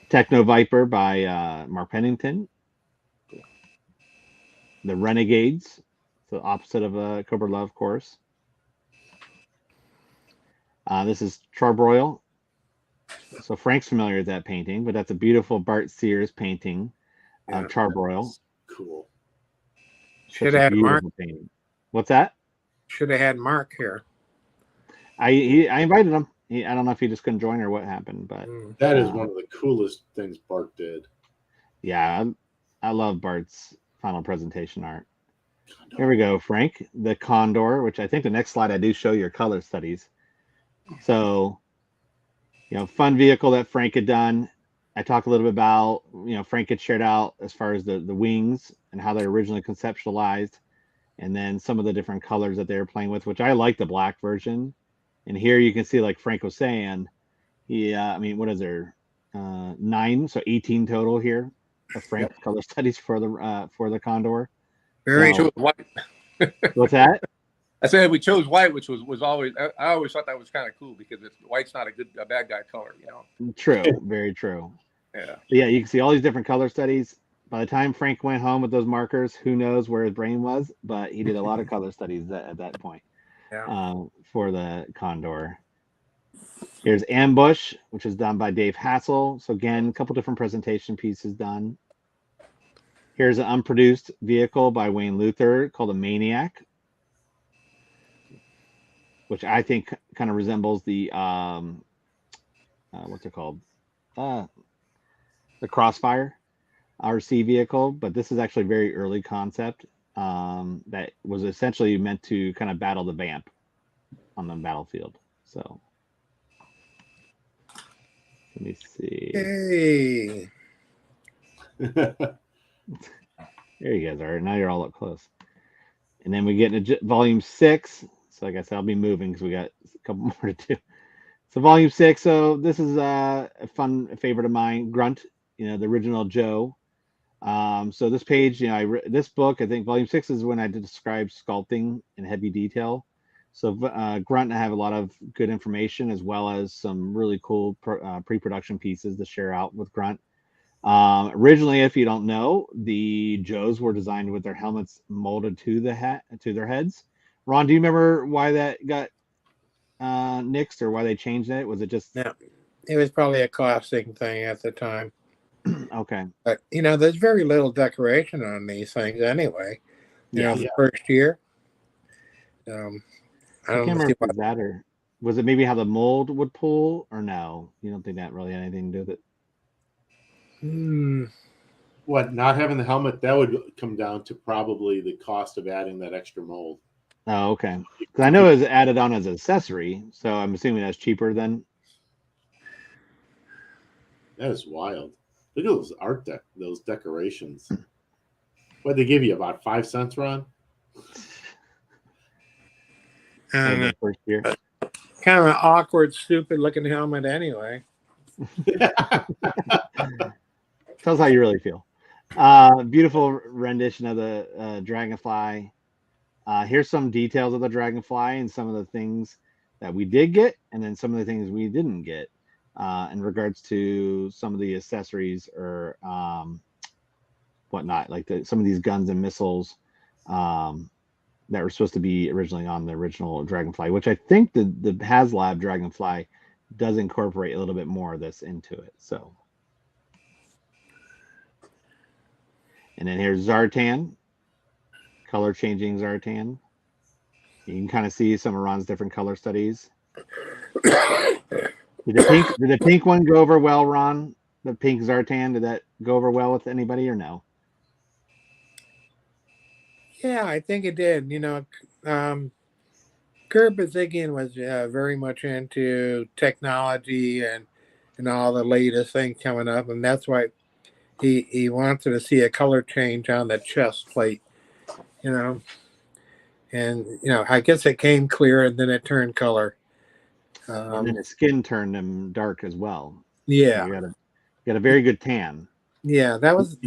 Techno Viper by Mark Pennington. The Renegades, the opposite of Cobra Love, of course. This is Charbroil. So Frank's familiar with that painting, but that's a beautiful Bart Sears painting of Charbroil. Cool. Should have had Mark. Painting. What's that? Should have had Mark here. I invited him. I don't know if he just couldn't join or what happened, but that is one of the coolest things Bart did. Yeah, I love Bart's final presentation art. Here we go, Frank. The Condor, which I think the next slide I do show your color studies. So, fun vehicle that Frank had done. I talk a little bit about, Frank had shared out as far as the wings and how they're originally conceptualized, and then some of the different colors that they were playing with, which I like the black version. And here you can see, like Frank was saying, what is there? 9, so 18 total here of Frank's color studies for the Condor. Very so, white. What's that? I said we chose white, which was always, I always thought that was kind of cool because white's not a bad guy color, True, very true. Yeah. But yeah, you can see all these different color studies. By the time Frank went home with those markers, who knows where his brain was, but he did a lot of color studies at that point. Yeah. For the Condor. Here's Ambush, which is done by Dave Hassel. So again, a couple different presentation pieces done. Here's an unproduced vehicle by Wayne Luther called a Maniac, which I think kind of resembles the what's it called? The Crossfire RC vehicle, but this is actually a very early concept that was essentially meant to kind of battle the Vamp on the battlefield. So let me see. Hey. There you guys are. Now you're all up close. And then we get into volume 6. So like I said, I'll be moving because we got a couple more to do. So volume 6. So this is a fun favorite of mine, Grunt, the original Joe. So this page, this book, I think volume 6 is when I describe sculpting in heavy detail. So Grunt, I have a lot of good information as well as some really cool pre-production pieces to share out with Grunt. Originally, if you don't know, the Joes were designed with their helmets molded to their heads. Ron, do you remember why that got nixed or why they changed it? Was it just... No, it was probably a costing thing at the time. Okay. But, there's very little decoration on these things anyway. The first year. I can't remember if it was that or was it maybe how the mold would pull or no? You don't think that really had anything to do with it? What, not having the helmet? That would come down to probably the cost of adding that extra mold. Oh, okay. Because I know it was added on as an accessory, so I'm assuming that's cheaper then. That is wild. Look at those those decorations. What'd they give you? About 5 cents, Ron? First year. Kind of an awkward, stupid looking helmet anyway. Tells how you really feel. Beautiful rendition of the Dragonfly. Here's some details of the Dragonfly and some of the things that we did get, and then some of the things we didn't get in regards to some of the accessories or whatnot, like some of these guns and missiles that were supposed to be originally on the original Dragonfly, which I think the HasLab Dragonfly does incorporate a little bit more of this into it. So, and then here's Zartan, color changing Zartan. You can kind of see some of Ron's different color studies. Did the pink one go over well, Ron? The pink Zartan, did that go over well with anybody or no? Yeah, I think it did. Kurt Bazigian was very much into technology and all the latest things coming up, and that's why he wanted to see a color change on the chest plate, and I guess it came clear and then it turned color. And then his skin turned him dark as well. Yeah, so you got a very good tan. Yeah, that was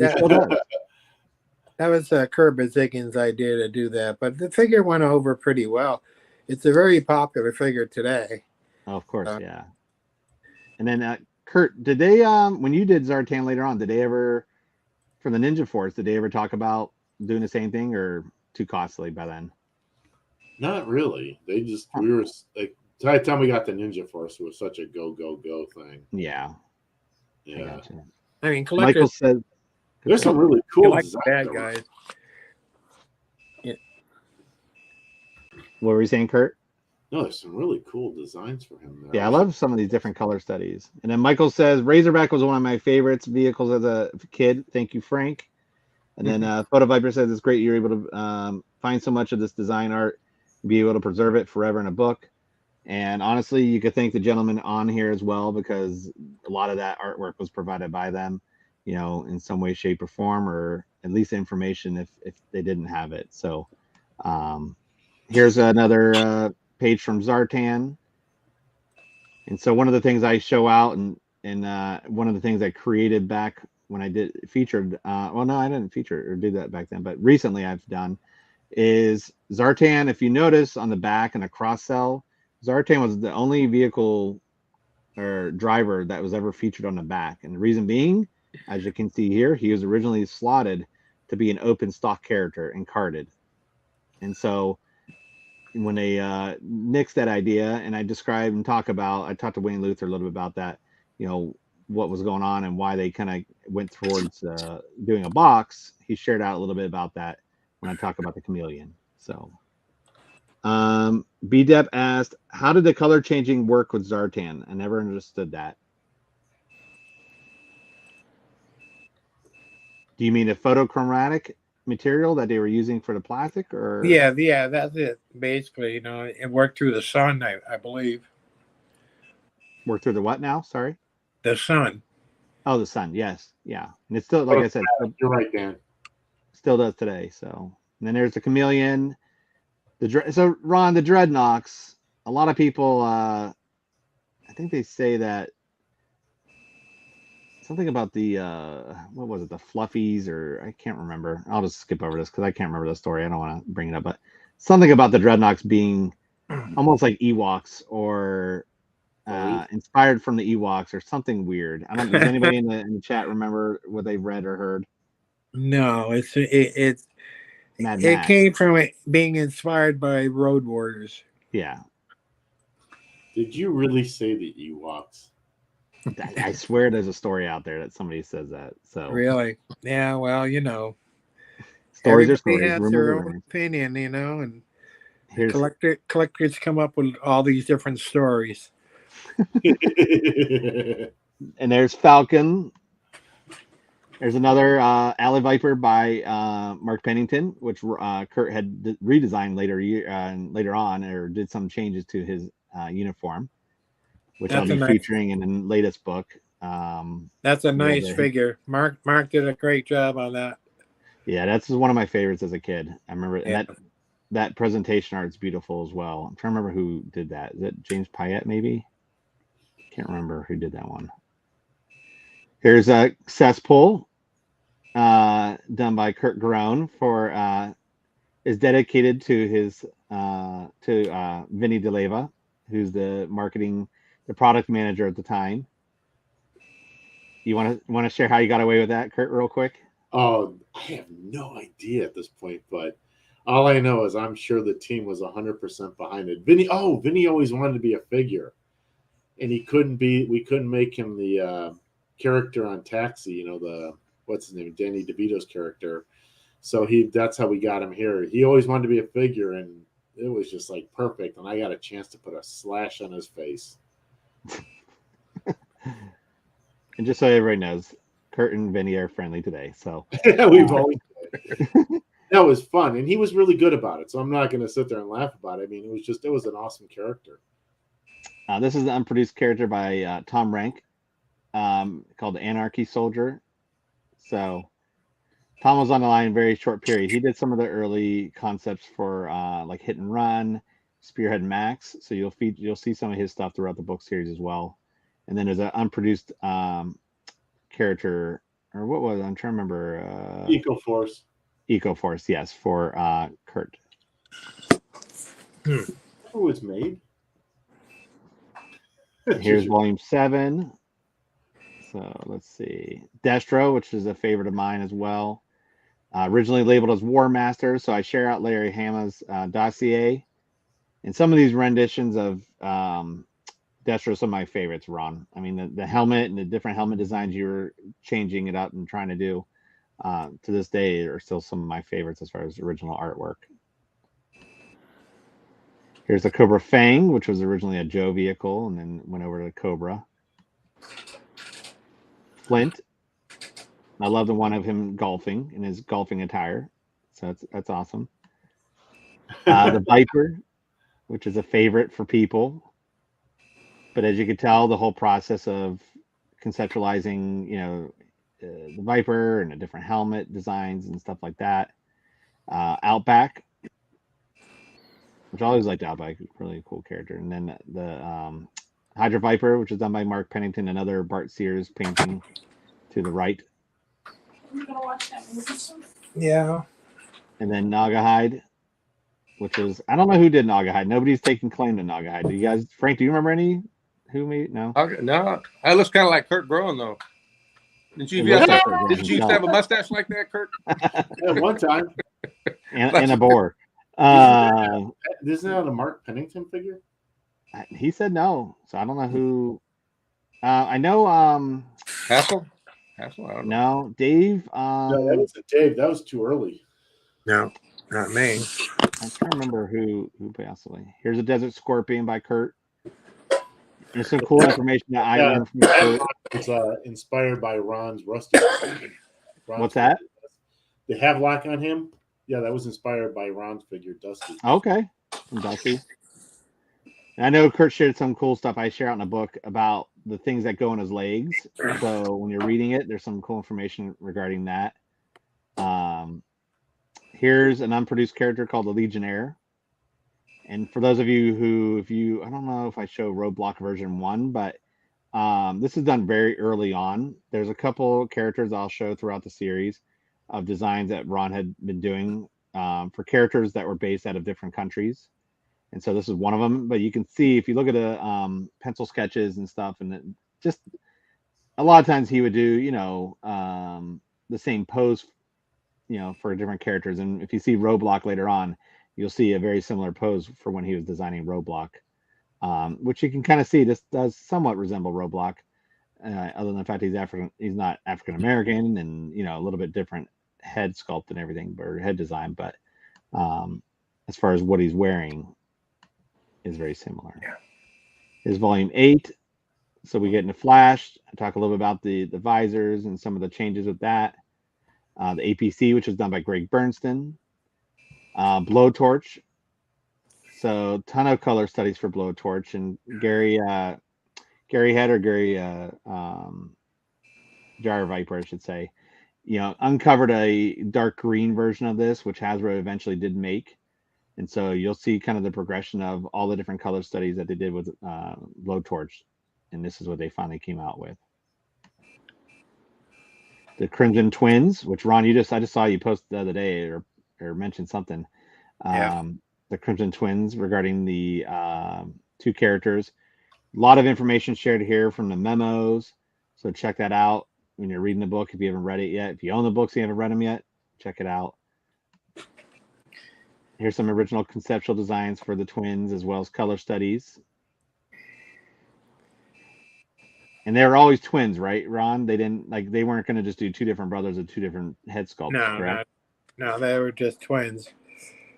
Kurt Bazigian's idea to do that, but the figure went over pretty well. It's a very popular figure today. Oh, of course, yeah. And then Kurt, did they when you did Zartan later on, did they ever, from the Ninja Force, did they ever talk about doing the same thing or too costly by then? Not really. They just we were like by the time we got the Ninja Force, it was such a go thing. Yeah. Yeah. I mean, collectors. Michael said there's some really cool like bad guys. Yeah. What were you saying, Kurt? No, there's some really cool designs for him there. Yeah, I love some of these different color studies. And then Michael says Razorback was one of my favorites vehicles as a kid. Thank you, Frank. And then Photo Viper says it's great you're able to find so much of this design art and be able to preserve it forever in a book. And honestly, you could thank the gentleman on here as well, because a lot of that artwork was provided by them, you know, in some way, shape, or form, or at least information if they didn't have it. So here's another page from Zartan. And so one of the things I show out, and one of the things I created back when I featured, well, no, I didn't feature or do that back then, but recently I've done, is Zartan. If you notice on the back and a cross cell, Zartan was the only vehicle or driver that was ever featured on the back. And the reason being, as you can see here, he was originally slotted to be an open stock character and carded. And so when they nixed that idea, and I described and I talked to Wayne Luther a little bit about that, you know, what was going on and why they kind of went towards doing a box. He shared out a little bit about that when I talk about the chameleon. So BDEP asked, how did the color changing work with Zartan? I never understood that. Do you mean the photochromatic material that they were using for the plastic? Or yeah, that's it. Basically, you know, it worked through the sun, I believe. Worked through the what now? Sorry. The sun. Oh, the sun. Yes. Yeah. And it's still, like I said, you're right, Dan. Still does today. So, and then there's the chameleon. So Ron, the dreadnoughts, a lot of people, I think they say that something about the, what was it? The fluffies, or I can't remember. I'll just skip over this because I can't remember the story. I don't want to bring it up, but something about the dreadnoughts being almost like Ewoks, or inspired from the Ewoks, or something weird. I don't. Does anybody in the chat remember what they read or heard? No, it came from it being inspired by Road Warriors. Yeah. Did you really say the Ewoks? I swear there's a story out there that somebody says that. So really, yeah. Well, you know, stories everybody has their own opinion, you know, and collectors come up with all these different stories. And there's Falcon. There's another Alley Viper by Mark Pennington, which Kurt had redesigned later on, or did some changes to his uniform, which I'll be featuring in the latest book. That's a nice figure. Mark did a great job on that. Yeah, that's one of my favorites as a kid. I remember, and that presentation art is beautiful as well. I'm trying to remember who did that. Is it James Payette, maybe? Can't remember who did that one. Here's a cesspool done by Kurt Groen is dedicated to his Vinny DeLeva, who's the product manager at the time. You want to share how you got away with that, Kurt, real quick? Oh, I have no idea at this point, but all I know is I'm sure the team was 100% behind it. Vinny always wanted to be a figure, and we couldn't make him the character on Taxi, you know, what's his name, Danny DeVito's character. So that's how we got him here. He always wanted to be a figure, and it was just like perfect. And I got a chance to put a slash on his face. And just so everybody knows, Kurt and Vinny are friendly today. So we've always that was fun, and he was really good about it. So I'm not going to sit there and laugh about it. I mean, it was an awesome character. This is an unproduced character by Tom Rank, called the Anarchy Soldier. So Tom was on the line a very short period. He did some of the early concepts for like Hit and Run, Spearhead Max. So you'll see some of his stuff throughout the book series as well. And then there's an unproduced character, or what was it? I'm trying to remember. EcoForce, yes, for Kurt. Who was made? Here's volume 7. So let's see. Destro, which is a favorite of mine as well. Originally labeled as War Master, so I share out Larry Hama's dossier. And some of these renditions of Destro are some of my favorites, Ron. I mean, the helmet and the different helmet designs you were changing it up and trying to do to this day are still some of my favorites as far as original artwork. Here's the Cobra Fang, which was originally a Joe vehicle and then went over to Cobra. Flint. I love the one of him golfing in his golfing attire. So that's awesome. The Viper, which is a favorite for people. But as you can tell, the whole process of conceptualizing, the Viper and the different helmet designs and stuff like that. Outback, which I always liked Outback, really cool character. And then the Hydra Viper, which is done by Mark Pennington, another Bart Sears painting to the right. You gonna watch that movie soon? Yeah. And then Nagahide, which was, I don't know who did Nagahide. Nobody's taking claim to Nagahide. Do you guys, Frank, do you remember any? Who made? No. Okay, no, that looks kind of like Kurt Groen though. Didn't you It looks used like Kurt Groen didn't you used to have a mustache like that, Kurt? Yeah, one time. and a boar. Isn't that a Mark Pennington figure? He said no, so I don't know who. I know. Hassel? Hassel? I don't know. No, Dave. No, that wasn't Dave. That was too early. No, not me. I'm trying to remember who possibly. Here's a Desert Scorpion by Kurt. There's some cool information that I learned from Kurt. It's inspired by Ron's Rusty. What's that? The Havelock on him? Yeah, that was inspired by Ron's figure, Dusty. Okay, from Dusty. And I know Kurt shared some cool stuff I share out in a book about the things that go in his legs. So when you're reading it, there's some cool information regarding that. Here's an unproduced character called the Legionnaire. And for those of you who, I don't know if I show Roadblock version 1, but this is done very early on. There's a couple characters I'll show throughout the series of designs that Ron had been doing for characters that were based out of different countries. And so this is one of them. But you can see, if you look at the pencil sketches and stuff, and just a lot of times he would do, the same pose, for different characters. And if you see Roadblock later on, you'll see a very similar pose for when he was designing Roadblock, which you can kind of see this does somewhat resemble Roadblock, other than the fact he's not African American, and a little bit different head sculpt and everything, or head design. But as far as what he's wearing is very similar. Yeah. His volume 8. So we get into Flash. I talk a little bit about the visors and some of the changes with that. The APC, which was done by Greg Bernston. Blowtorch. So ton of color studies for Blowtorch, and Gary Jar Viper, I should say, uncovered a dark green version of this, which Hasbro eventually did make. And so you'll see kind of the progression of all the different color studies that they did with Blowtorch. And this is what they finally came out with. The Crimson Twins, which Ron, I just saw you post the other day or mentioned something. The Crimson Twins regarding the two characters. A lot of information shared here from the memos. So check that out when you're reading the book if you haven't read it yet. If you own the books and you haven't read them yet, check it out. Here's some original conceptual designs for the twins, as well as color studies. And they were always twins, right, Ron? They weren't going to just do two different brothers with two different head sculpts, correct? No, they were just twins.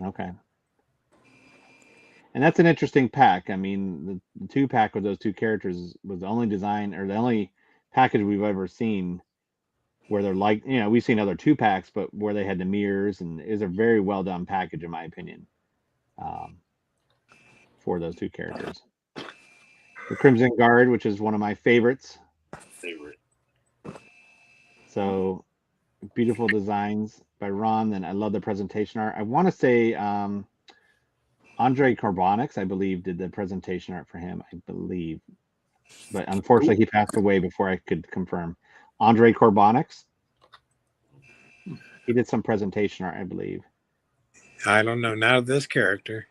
Okay. And that's an interesting pack. I mean, the 2-pack with those two characters was the only design, or the only package we've ever seen where they're like, we've seen other 2-packs, but where they had the mirrors, and is a very well done package, in my opinion, for those two characters. The Crimson Guard, which is one of my favorites. So beautiful designs by Ron, and I love the presentation art. I want to say Andre Carbonix, I believe, did the presentation art for him, I believe. But unfortunately, he passed away before I could confirm. Andre Carbonix. He did some presentation art, I believe. I don't know. Now this character.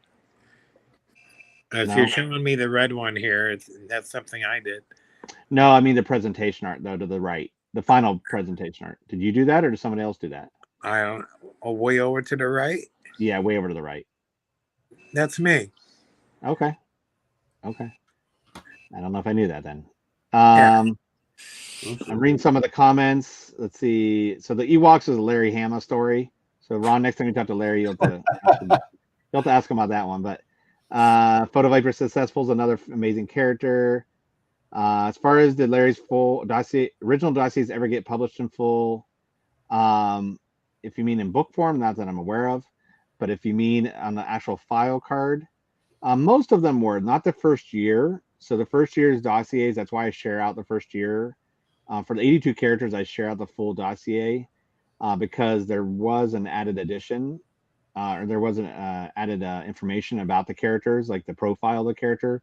If you're showing me the red one here, that's something I did. No, I mean the presentation art, though, to the right. The final presentation art. Did you do that, or did somebody else do that? I don't. Oh, way over to the right? Yeah, way over to the right. That's me. Okay. I don't know if I knew that then. I'm reading some of the comments. Let's see. So the Ewoks is a Larry Hama story. So Ron, next time you talk to Larry, you'll have to ask him about that one. But Photo Viper Successful is another amazing character. As far as did Larry's full dossier, original dossiers ever get published in full? If you mean in book form, not that I'm aware of, but if you mean on the actual file card, most of them were not the first year. So the first year's dossiers, that's why I share out the first year. For the 82 characters, I share out the full dossier because there was an added addition, or there was an added information about the characters, like the profile of the character,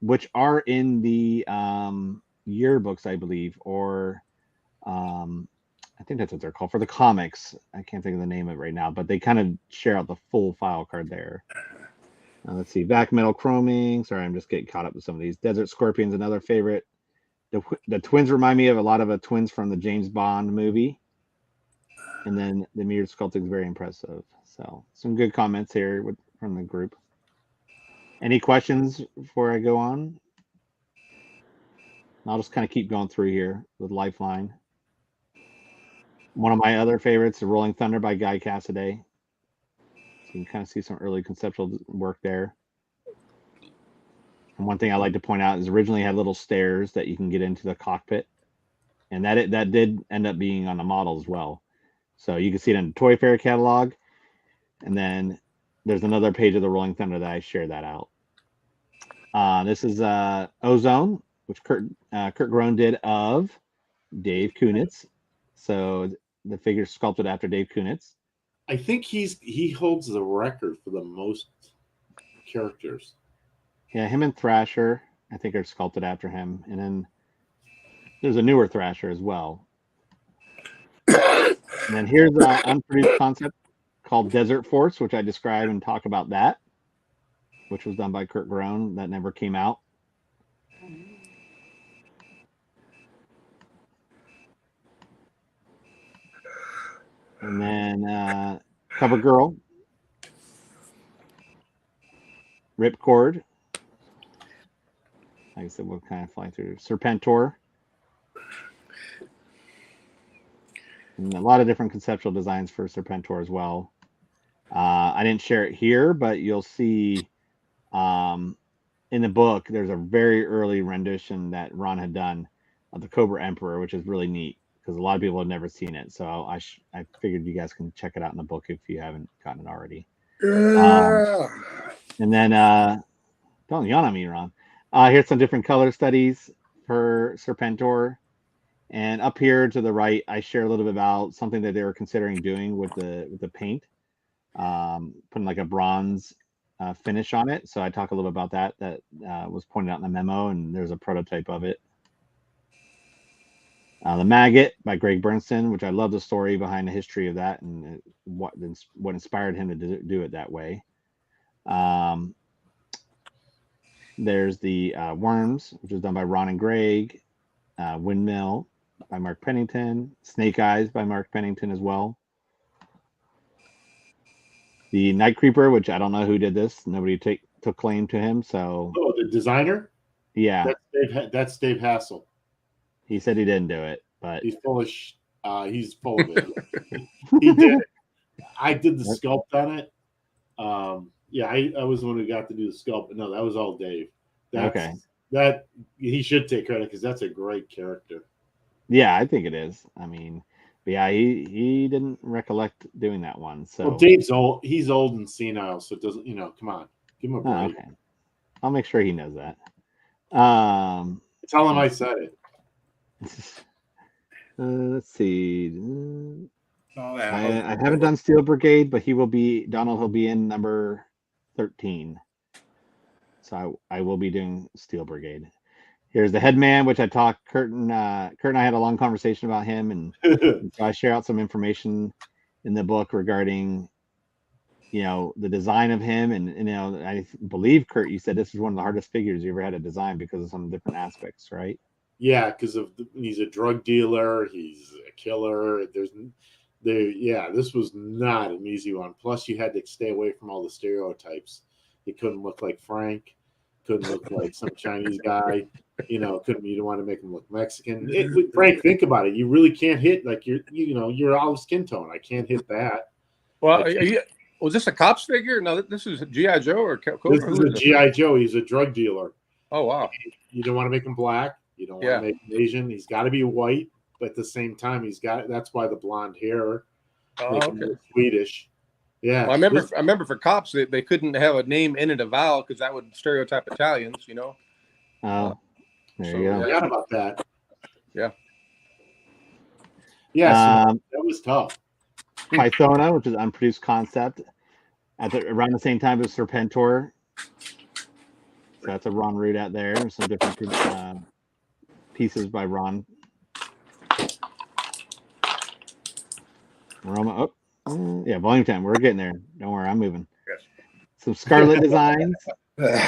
which are in the yearbooks, I believe, or I think that's what they're called for the comics. I can't think of the name of it right now, but they kind of share out the full file card there. Let's see, vac metal chroming. Sorry, I'm just getting caught up with some of these. Desert Scorpion's another favorite. The twins remind me of a lot of the twins from the James Bond movie. And then the mirrored sculpting is very impressive. So some good comments here from the group. Any questions before I go on? I'll just kind of keep going through here with Lifeline. One of my other favorites, The Rolling Thunder by Guy Cassaday. So you can kind of see some early conceptual work there. And one thing I like to point out is originally had little stairs that you can get into the cockpit. And that did end up being on the model as well. So you can see it in the Toy Fair catalog. And then there's another page of the Rolling Thunder that I share that out. This is Ozone, which Kurt Groen did of Dave Kunitz. So the figure's sculpted after Dave Kunitz. I think he holds the record for the most characters. Yeah, him and Thrasher, I think, are sculpted after him. And then there's a newer Thrasher as well. And then here's an unproduced concept called Desert Force, which I describe and talk about that, which was done by Kurt Groen. That never came out. And then Cover Girl, Ripcord. Like I said, we'll kind of fly through Serpentor. And a lot of different conceptual designs for Serpentor as well. I didn't share it here, but you'll see in the book, there's a very early rendition that Ron had done of the Cobra Emperor, which is really neat because a lot of people have never seen it. So I figured you guys can check it out in the book if you haven't gotten it already. And then, don't yawn at me, Ron. Here's some different color studies for Serpentor. And up here to the right, I share a little bit about something that they were considering doing with the paint, putting like a bronze finish on it. So I talk a little bit about that was pointed out in the memo, and there's a prototype of it. The Maggot by Greg Bernston, which I love the story behind the history of that and what inspired him to do it that way. There's the Worms, which was done by Ron and Greg. Windmill by Mark Pennington. Snake Eyes by Mark Pennington as well. The Night Creeper, which I don't know who did this. Nobody took claim to him. So the designer? Yeah. That's Dave Hassel. He said he didn't do it, but he's full of it. He did it. I did the sculpt on it. Yeah, I was the one who got to do the sculpt, but no, that was all Dave. Okay. That he should take credit because that's a great character. Yeah, I think it is. I mean, but yeah, he didn't recollect doing that one. So well, Dave's old. He's old and senile, so it doesn't. Come on, give him a break. Okay, I'll make sure he knows that. Tell him I said it. Let's see. I haven't done Steel Brigade, but Donald will be in number 13. So I will be doing Steel Brigade. Here's the Headman, which I talked. Kurt and I had a long conversation about him, and so I share out some information in the book regarding, the design of him, and I believe Kurt, you said this is one of the hardest figures you ever had to design because of some different aspects, right? Yeah, because he's a drug dealer, he's a killer. This was not an easy one. Plus, you had to stay away from all the stereotypes. He couldn't look like Frank, couldn't look like some Chinese guy. You don't want to make him look Mexican. Frank, think about it. You really can't hit like you're olive skin tone. I can't hit that. Well, was this a Cops figure? No, this is G.I. Joe or this is a G.I. Joe. He's a drug dealer. Oh wow! You don't want to make him black. You don't want to make him Asian. He's got to be white. but at the same time, that's why the blonde hair, Oh, make him okay. look Swedish. Yeah, Well, I remember for cops they couldn't have a name in it a vowel because that would stereotype Italians, you know. Oh, there So you go. I forgot about that. Yeah. Yes, that was tough. Pythona, which is unproduced concept, around the same time as Serpentor. So that's a Ron Root out there. There's some different pieces by Ron. Roma. Oh, yeah, volume 10. We're getting there. Don't worry, I'm moving. Yes. Some Scarlet designs. And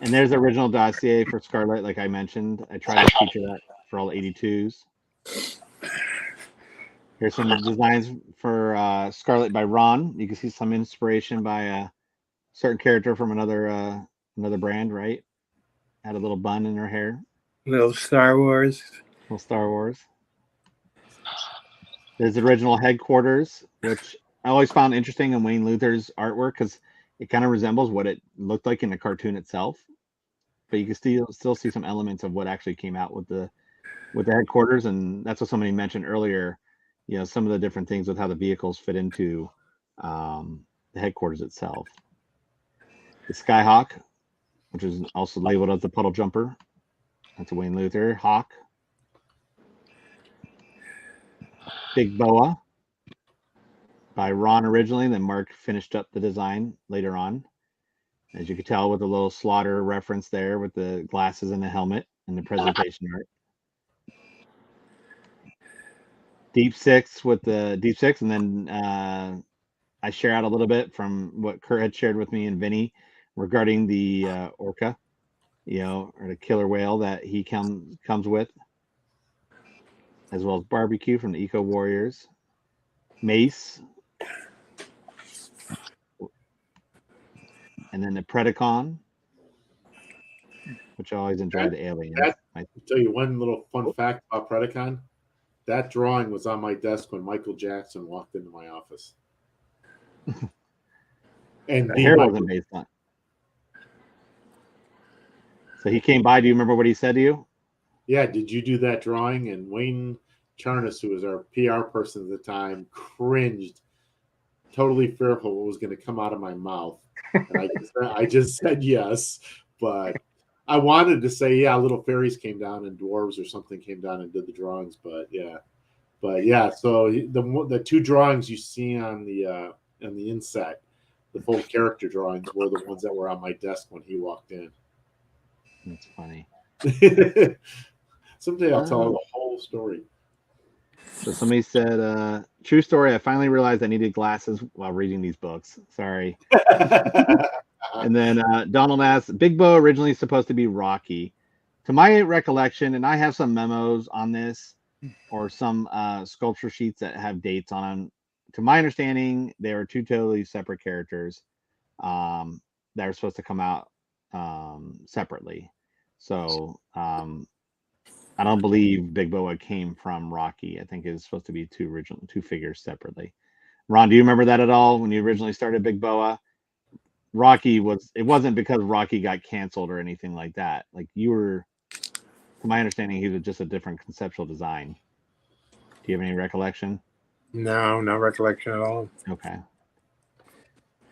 there's the original dossier for Scarlet, like I mentioned. I try to feature that for all 82s. Here's some designs for Scarlet by Ron. You can see some inspiration by a certain character from another brand, right? Had a little bun in her hair. Little Star Wars. Little Star Wars. There's the original headquarters, which I always found interesting in Wayne Luther's artwork because it kind of resembles what it looked like in the cartoon itself. But you can still see some elements of what actually came out with the headquarters, and that's what somebody mentioned earlier. You know, some of the different things with how the vehicles fit into the headquarters itself. The Skyhawk, which is also labeled as the puddle jumper. That's a Wayne Luther. Hawk. Big Boa by Ron originally, then Mark finished up the design later on. As you can tell with the little Slaughter reference there with the glasses and the helmet and the presentation art. Deep Six with the Deep Six, and then I share out a little bit from what Kurt had shared with me and Vinny regarding the orca, you know, or the killer whale that he comes with, as well as Barbecue from the Eco Warriors, Mace, and then the Predacon, which I always enjoy the aliens. I'll tell you one little fun fact about Predacon. That drawing was on my desk when Michael Jackson walked into my office. And the hair wasn't based on. So he came by. Do you remember what he said to you? Yeah, did you do that drawing? And Wayne Charnas, who was our PR person at the time, cringed, totally fearful what was going to come out of my mouth. And I just said yes, but I wanted to say, yeah, little fairies came down and dwarves or something came down and did the drawings, but yeah. So the two drawings you see on the inset, the full character drawings, were the ones that were on my desk when he walked in. That's funny. Someday I'll tell the whole story. So somebody said, true story, I finally realized I needed glasses while reading these books. Sorry. And then Donald asks, Big Bo originally supposed to be Rocky. To my recollection, and I have some memos on this, or some sculpture sheets that have dates on them. To my understanding, they were two totally separate characters that were supposed to come out separately. So I don't believe Big Boa came from Rocky. I think it's supposed to be two figures separately. Ron, do you remember that at all when you originally started Big Boa? It wasn't because Rocky got canceled or anything like that. Like you were, to my understanding, he was just a different conceptual design. Do you have any recollection? No recollection at all. Okay.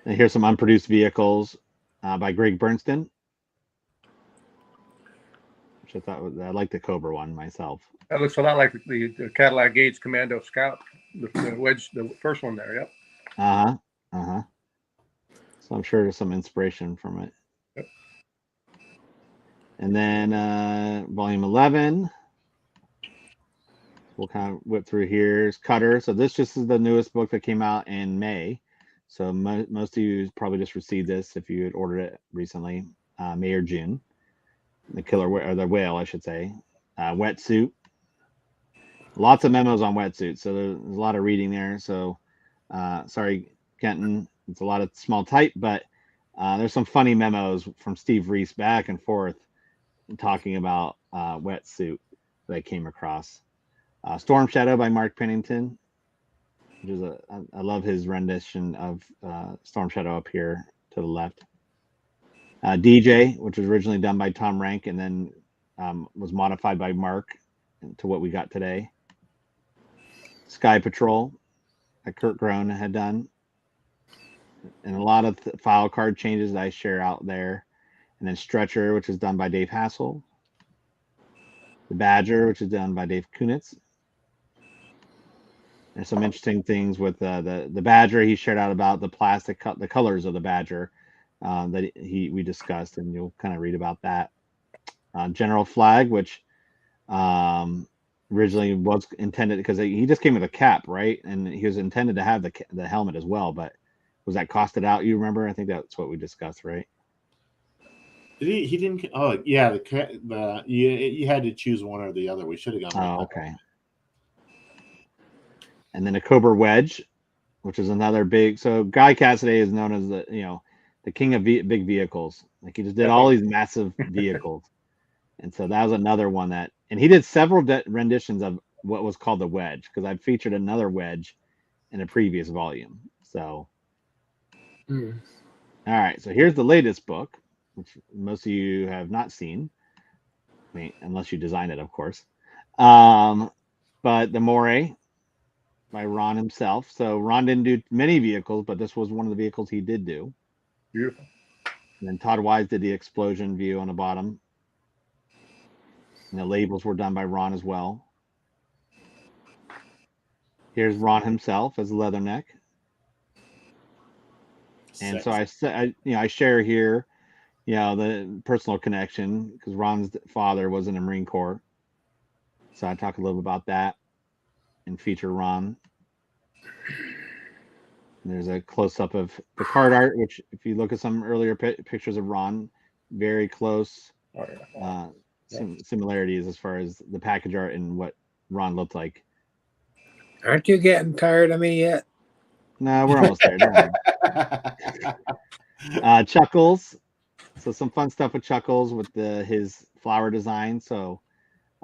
And here's some unproduced vehicles by Greg Bernstein. Which I thought I like the Cobra one myself. That looks a lot like the Cadillac Gates Commando Scout, the first one there. Yep. So I'm sure there's some inspiration from it. Yep. And then volume 11. We'll kind of whip through here. Is Cutter. So this just is the newest book that came out in May. So most of you probably just received this if you had ordered it recently, May or June. The killer or the whale, I should say. Wetsuit. Lots of memos on wetsuit. So there's a lot of reading there. So sorry, Kenton. It's a lot of small type, but there's some funny memos from Steve Reese back and forth talking about wetsuit that I came across. Storm Shadow by Mark Pennington, which is I love his rendition of Storm Shadow up here to the left. DJ, which was originally done by Tom Rank and then was modified by Mark to what we got today. Sky Patrol that Kurt Groen had done, and a lot of file card changes that I share out there. And then Stretcher, which is done by Dave Hassel. The Badger, which is done by Dave Kunitz. There's some interesting things with the Badger. He shared out about the plastic, the colors of the Badger that we discussed, and you'll kind of read about that. General Flag, which originally was intended, because he just came with a cap, right? And he was intended to have the helmet as well, but was that costed out? You remember? I think that's what we discussed, right? He didn't. Oh yeah, you had to choose one or the other. We should have gone. Oh, okay. And then a Cobra Wedge, which is another big. So Guy Cassidy is known as the king of big vehicles. Like he just did all these massive vehicles, and so that was another one that. And he did several renditions of what was called the Wedge, because I featured another Wedge in a previous volume. So, all right. So here's the latest book, which most of you have not seen. I mean, unless you design it, of course. But the Moray by Ron himself. So Ron didn't do many vehicles, but this was one of the vehicles he did do. Beautiful. And then Todd Wise did the explosion view on the bottom. And the labels were done by Ron as well. Here's Ron himself as Leatherneck. And so I share here, the personal connection, because Ron's father was in the Marine Corps. So I talk a little bit about that and feature Ron. And there's a close-up of the card art, which if you look at some earlier pictures of Ron, very close similarities as far as the package art and what Ron looked like. Aren't you getting tired of me yet? No, we're almost there. Chuckles. So some fun stuff with Chuckles with his flower design. So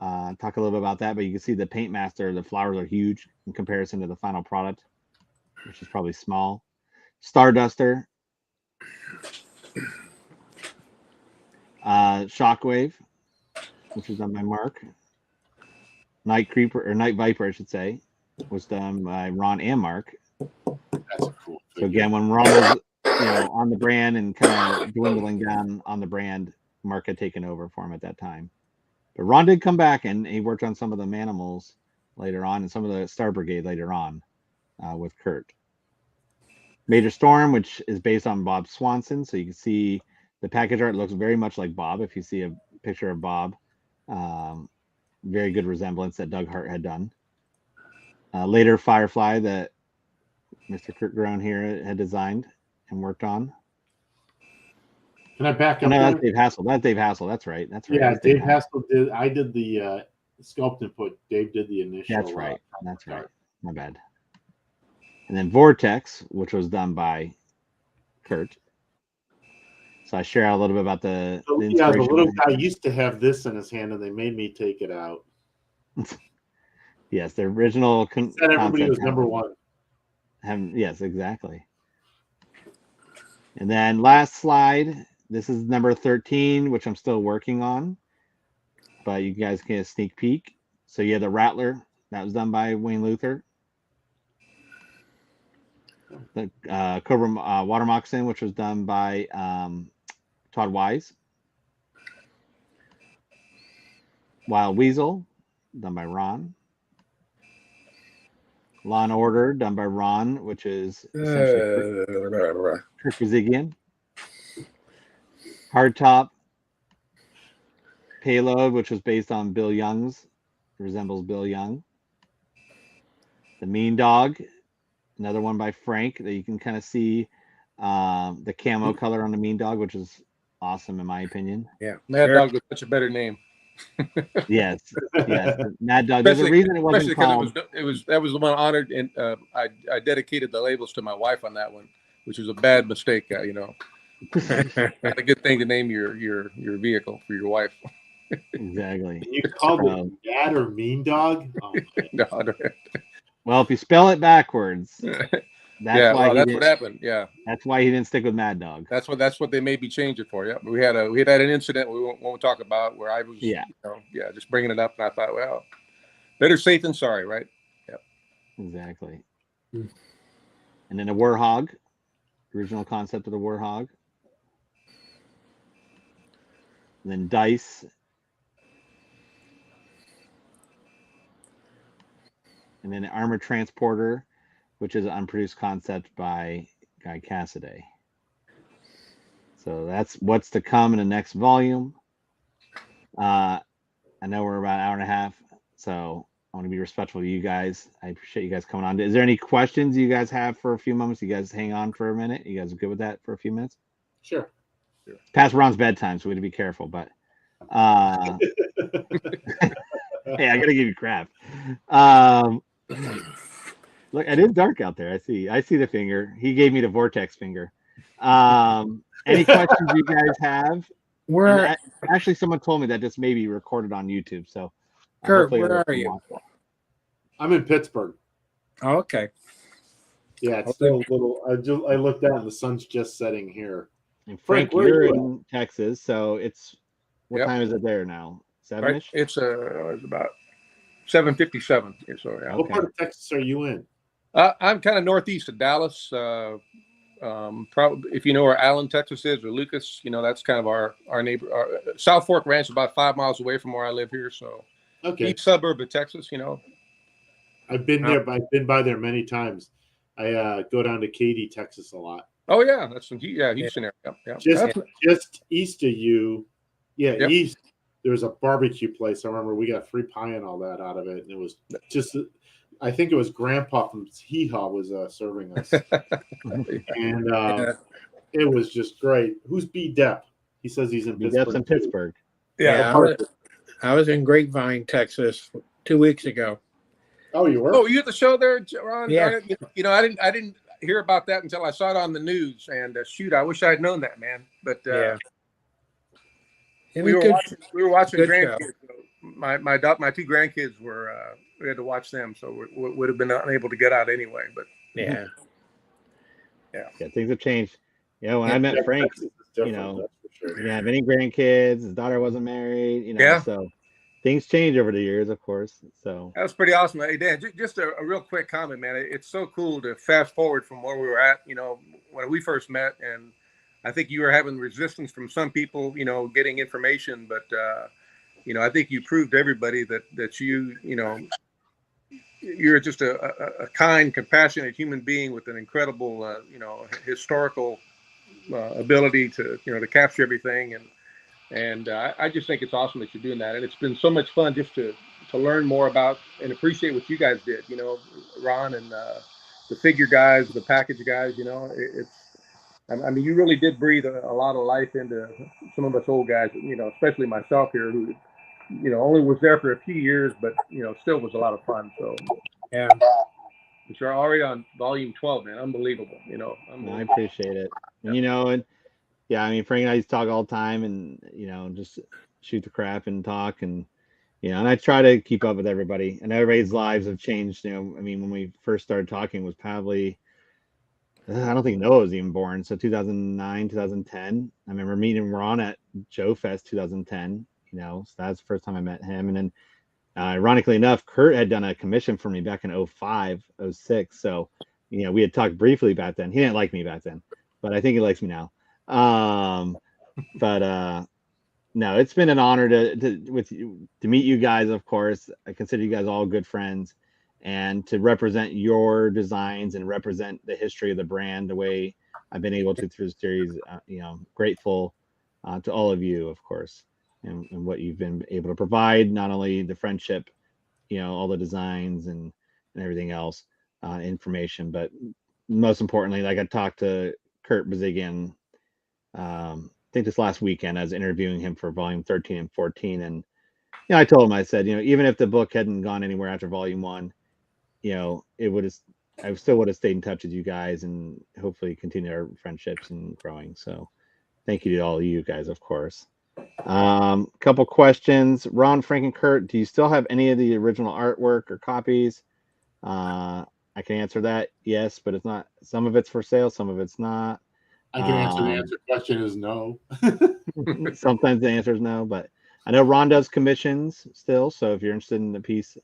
talk a little bit about that, but you can see the Paint Master, the flowers are huge in comparison to the final product, which is probably small. Starduster. Shockwave, which is done by Mark. Night Creeper, or Night Viper, I should say, was done by Ron and Mark. That's a cool. So again, when Ron was on the brand and kind of dwindling down on the brand, Mark had taken over for him at that time. But Ron did come back and he worked on some of the Manimals later on and some of the Star Brigade later on with Kurt. Major Storm, which is based on Bob Swanson. So you can see the package art looks very much like Bob. If you see a picture of Bob, very good resemblance that Doug Hart had done. Later Firefly that Mr. Kurt Groen here had designed and worked on. Can I back up? No, that's Dave Hassel. That's Dave Hassel. That's right. Yeah, Dave Hassel did. I did the sculpt input. Dave did the initial. That's right. That's right. My bad. And then Vortex, which was done by Kurt. So I share out a little bit about the little guy used to have this in his hand, and they made me take it out. Yes, the original. Said everybody was number one. Yes, exactly. And then last slide. This is number 13, which I'm still working on, but you guys can get a sneak peek. So you have the Rattler that was done by Wayne Luther. The Cobra Water Moccasin, which was done by Todd Wise. Wild Weasel, done by Ron. Law and Order, done by Ron, which is essentially Kirk Bazigian. Hardtop. Payload, which was based on Bill Young's. It resembles Bill Young. The Mean Dog, another one by Frank that you can kind of see the camo color on the Mean Dog, which is awesome in my opinion. Yeah, Mad Dog was such a better name. Yes, Mad Dog. There's a reason it wasn't called. That was the one honored, and I dedicated the labels to my wife on that one, which was a bad mistake. Not a good thing to name your vehicle for your wife. Exactly. You called it Mad or Mean Dog? Oh, no, well, if you spell it backwards, that's what happened. Yeah, that's why he didn't stick with Mad Dog. That's what they made me change it for. Yeah, we had an incident we won't talk about where I was, just bringing it up, and I thought, well, Better safe than sorry, right? Yep. Exactly. And then a warhog, original concept of the warhog. And then dice. And then the armored transporter, which is an unproduced concept by Guy Cassaday. So that's what's to come in the next volume. I know we're about an hour and a half, so I want to be respectful of you guys. I appreciate you guys coming on. Is there any questions you guys have for a few moments? You guys hang on for a minute. You guys are good with that for a few minutes? Sure. Past Ron's bedtime, so we have to be careful. But hey, I gotta give you crap. Look, it is dark out there. I see the finger. He gave me the vortex finger. Any questions you guys have? Actually, someone told me that this may be recorded on YouTube. So, Kurt, where are you? I'm in Pittsburgh. Oh, okay. Yeah, it's still a little. I looked out, and the sun's just setting here. And Frank, you're in Texas, so it's what time is it there now? 7-ish. Right. It's about 7:57. So yeah. What part of Texas are you in? I'm kind of northeast of Dallas. Probably, if you know where Allen, Texas is, or Lucas, that's kind of our neighbor. South Fork Ranch is about 5 miles away from where I live here. So, east suburb of Texas. I've been there, but I've been by there many times. I go down to Katy, Texas, a lot. Oh yeah, that's Houston area. Yeah. Just east of you, east. There's a barbecue place. I remember we got free pie and all that out of it, and it was just. I think it was Grandpa from Hee Haw was serving us, and it was just great. Who's B. Depp? He says he's in Pittsburgh. Depp's in Pittsburgh. Yeah, I was in Grapevine, Texas, 2 weeks ago. Oh, you were? Oh, you at the show there, Ron? Yeah. I didn't hear about that until I saw it on the news. And shoot, I wish I had known that, man. But we were watching grandkids. My two grandkids were. We had to watch them, so we would have been unable to get out anyway. But yeah, things have changed. When I met Frank, he didn't have any grandkids. His daughter wasn't married. So things change over the years, of course. So that was pretty awesome. Hey Dan, just a real quick comment, man. It's so cool to fast forward from where we were at. When we first met, and I think you were having resistance from some people, getting information, but I think you proved to everybody that you're just a kind, compassionate human being with an incredible, historical ability to capture everything. And I just think it's awesome that you're doing that. And it's been so much fun just to learn more about and appreciate what you guys did, Ron and the figure guys, the package guys, you really did breathe a lot of life into some of us old guys, especially myself here who, only was there for a few years, but still was a lot of fun. So yeah, but you're already on volume 12, man. Unbelievable. I appreciate it. And Frank and I used to talk all the time, and just shoot the crap and talk, and and I try to keep up with everybody, and everybody's lives have changed. When we first started talking, it was probably I don't think Noah was even born, so 2009, 2010. I remember meeting Ron at Joe Fest 2010. So that's the first time I met him. And then ironically enough, Kurt had done a commission for me back in 05, 06. So, we had talked briefly back then. He didn't like me back then, but I think he likes me now. No, it's been an honor to meet you guys, of course. I consider you guys all good friends, and to represent your designs and represent the history of the brand the way I've been able to through the series. Grateful to all of you, of course. And what you've been able to provide, not only the friendship, all the designs and everything else, information, but most importantly, like I talked to Kurt Bazigian, I think this last weekend, I was interviewing him for volume 13 and 14. And, I told him, I said, even if the book hadn't gone anywhere after volume 1, I still would have stayed in touch with you guys and hopefully continue our friendships and growing. So thank you to all of you guys, of course. Couple questions. Ron, Frank, and Kurt, do you still have any of the original artwork or copies? I can answer that. Yes, but it's not. Some of it's for sale, some of it's not. I can answer the answer question is no. Sometimes the answer is no, but I know Ron does commissions still. So if you're interested in the piece,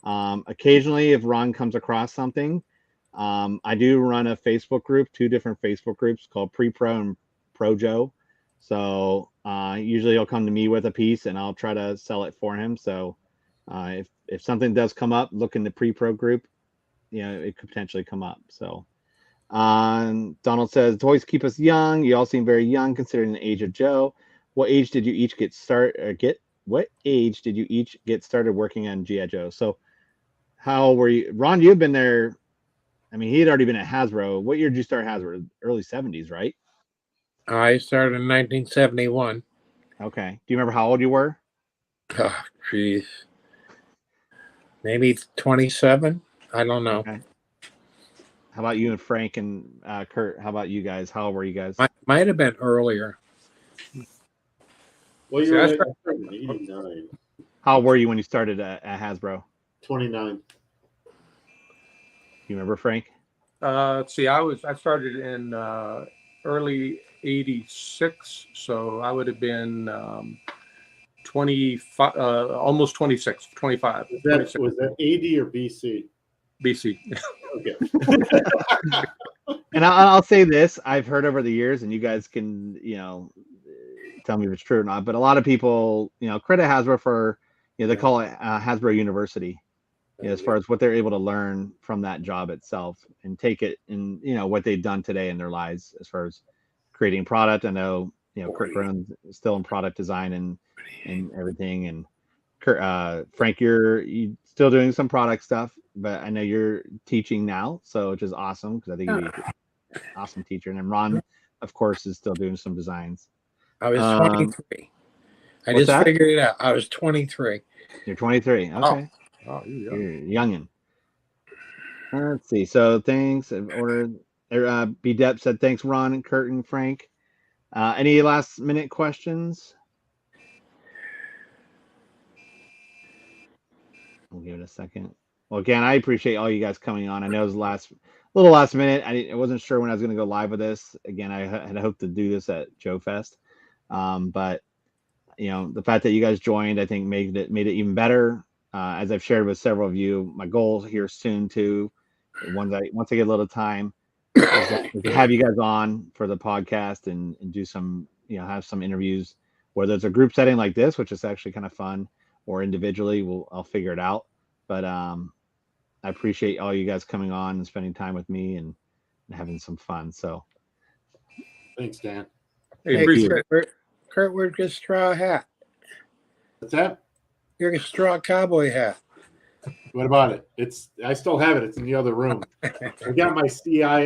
Occasionally, if Ron comes across something, I do run a Facebook group, 2 different Facebook groups called Pre-Pro and Pro Joe. So usually he'll come to me with a piece and I'll try to sell it for him. So if something does come up, look in the Pre-Pro group, it could potentially come up. So Donald says, toys keep us young. You all seem very young considering the age of Joe. What age did you each what age did you each get started working on G.I. Joe? So how were you? Ron, you've been there. I mean, he had already been at Hasbro. What year did you start Hasbro? Early 70s, right? I started in 1971. Okay. Do you remember how old you were? Oh, geez. Maybe 27. I don't know. Okay. How about you and Frank and Kurt? How about you guys? How old were you guys? Might have been earlier. Well, you're 89. How old were you when you started at Hasbro? 29. You remember, Frank? Let's see. I started in early '86, so I would have been 25, almost 26, 25. Was that AD or BC? BC. Okay. And I'll say this: I've heard over the years, and you guys can, tell me if it's true or not. But a lot of people, credit Hasbro for, they call it Hasbro University. As far as what they're able to learn from that job itself and take it in, what they've done today in their lives as far as creating product. I know, Kurt Brown's still in product design and everything. And Frank, you're still doing some product stuff, but I know you're teaching now, so which is awesome because I think you'd be an awesome teacher. And then Ron, of course, is still doing some designs. I was 23. I just figured it out. I was 23. You're 23. Okay. Oh, you're youngin'. Let's see. So thanks. B Depp said thanks, Ron and Kurt and Frank. Any last minute questions? We'll give it a second. Well, again, I appreciate all you guys coming on. I know it was little last minute. I wasn't sure when I was going to go live with this. Again, I had hoped to do this at Joe Fest, but the fact that you guys joined, I think made it even better. As I've shared with several of you, my goal here soon too, once I get a little time, is to have you guys on for the podcast and do some, have some interviews, whether it's a group setting like this, which is actually kind of fun, or individually, I'll figure it out. But I appreciate all you guys coming on and spending time with me and having some fun. So thanks, Dan. Hey, Kurt, where's your straw hat? What's that? Your straw cowboy hat. What about it? I still have it. It's in the other room. I got my CIA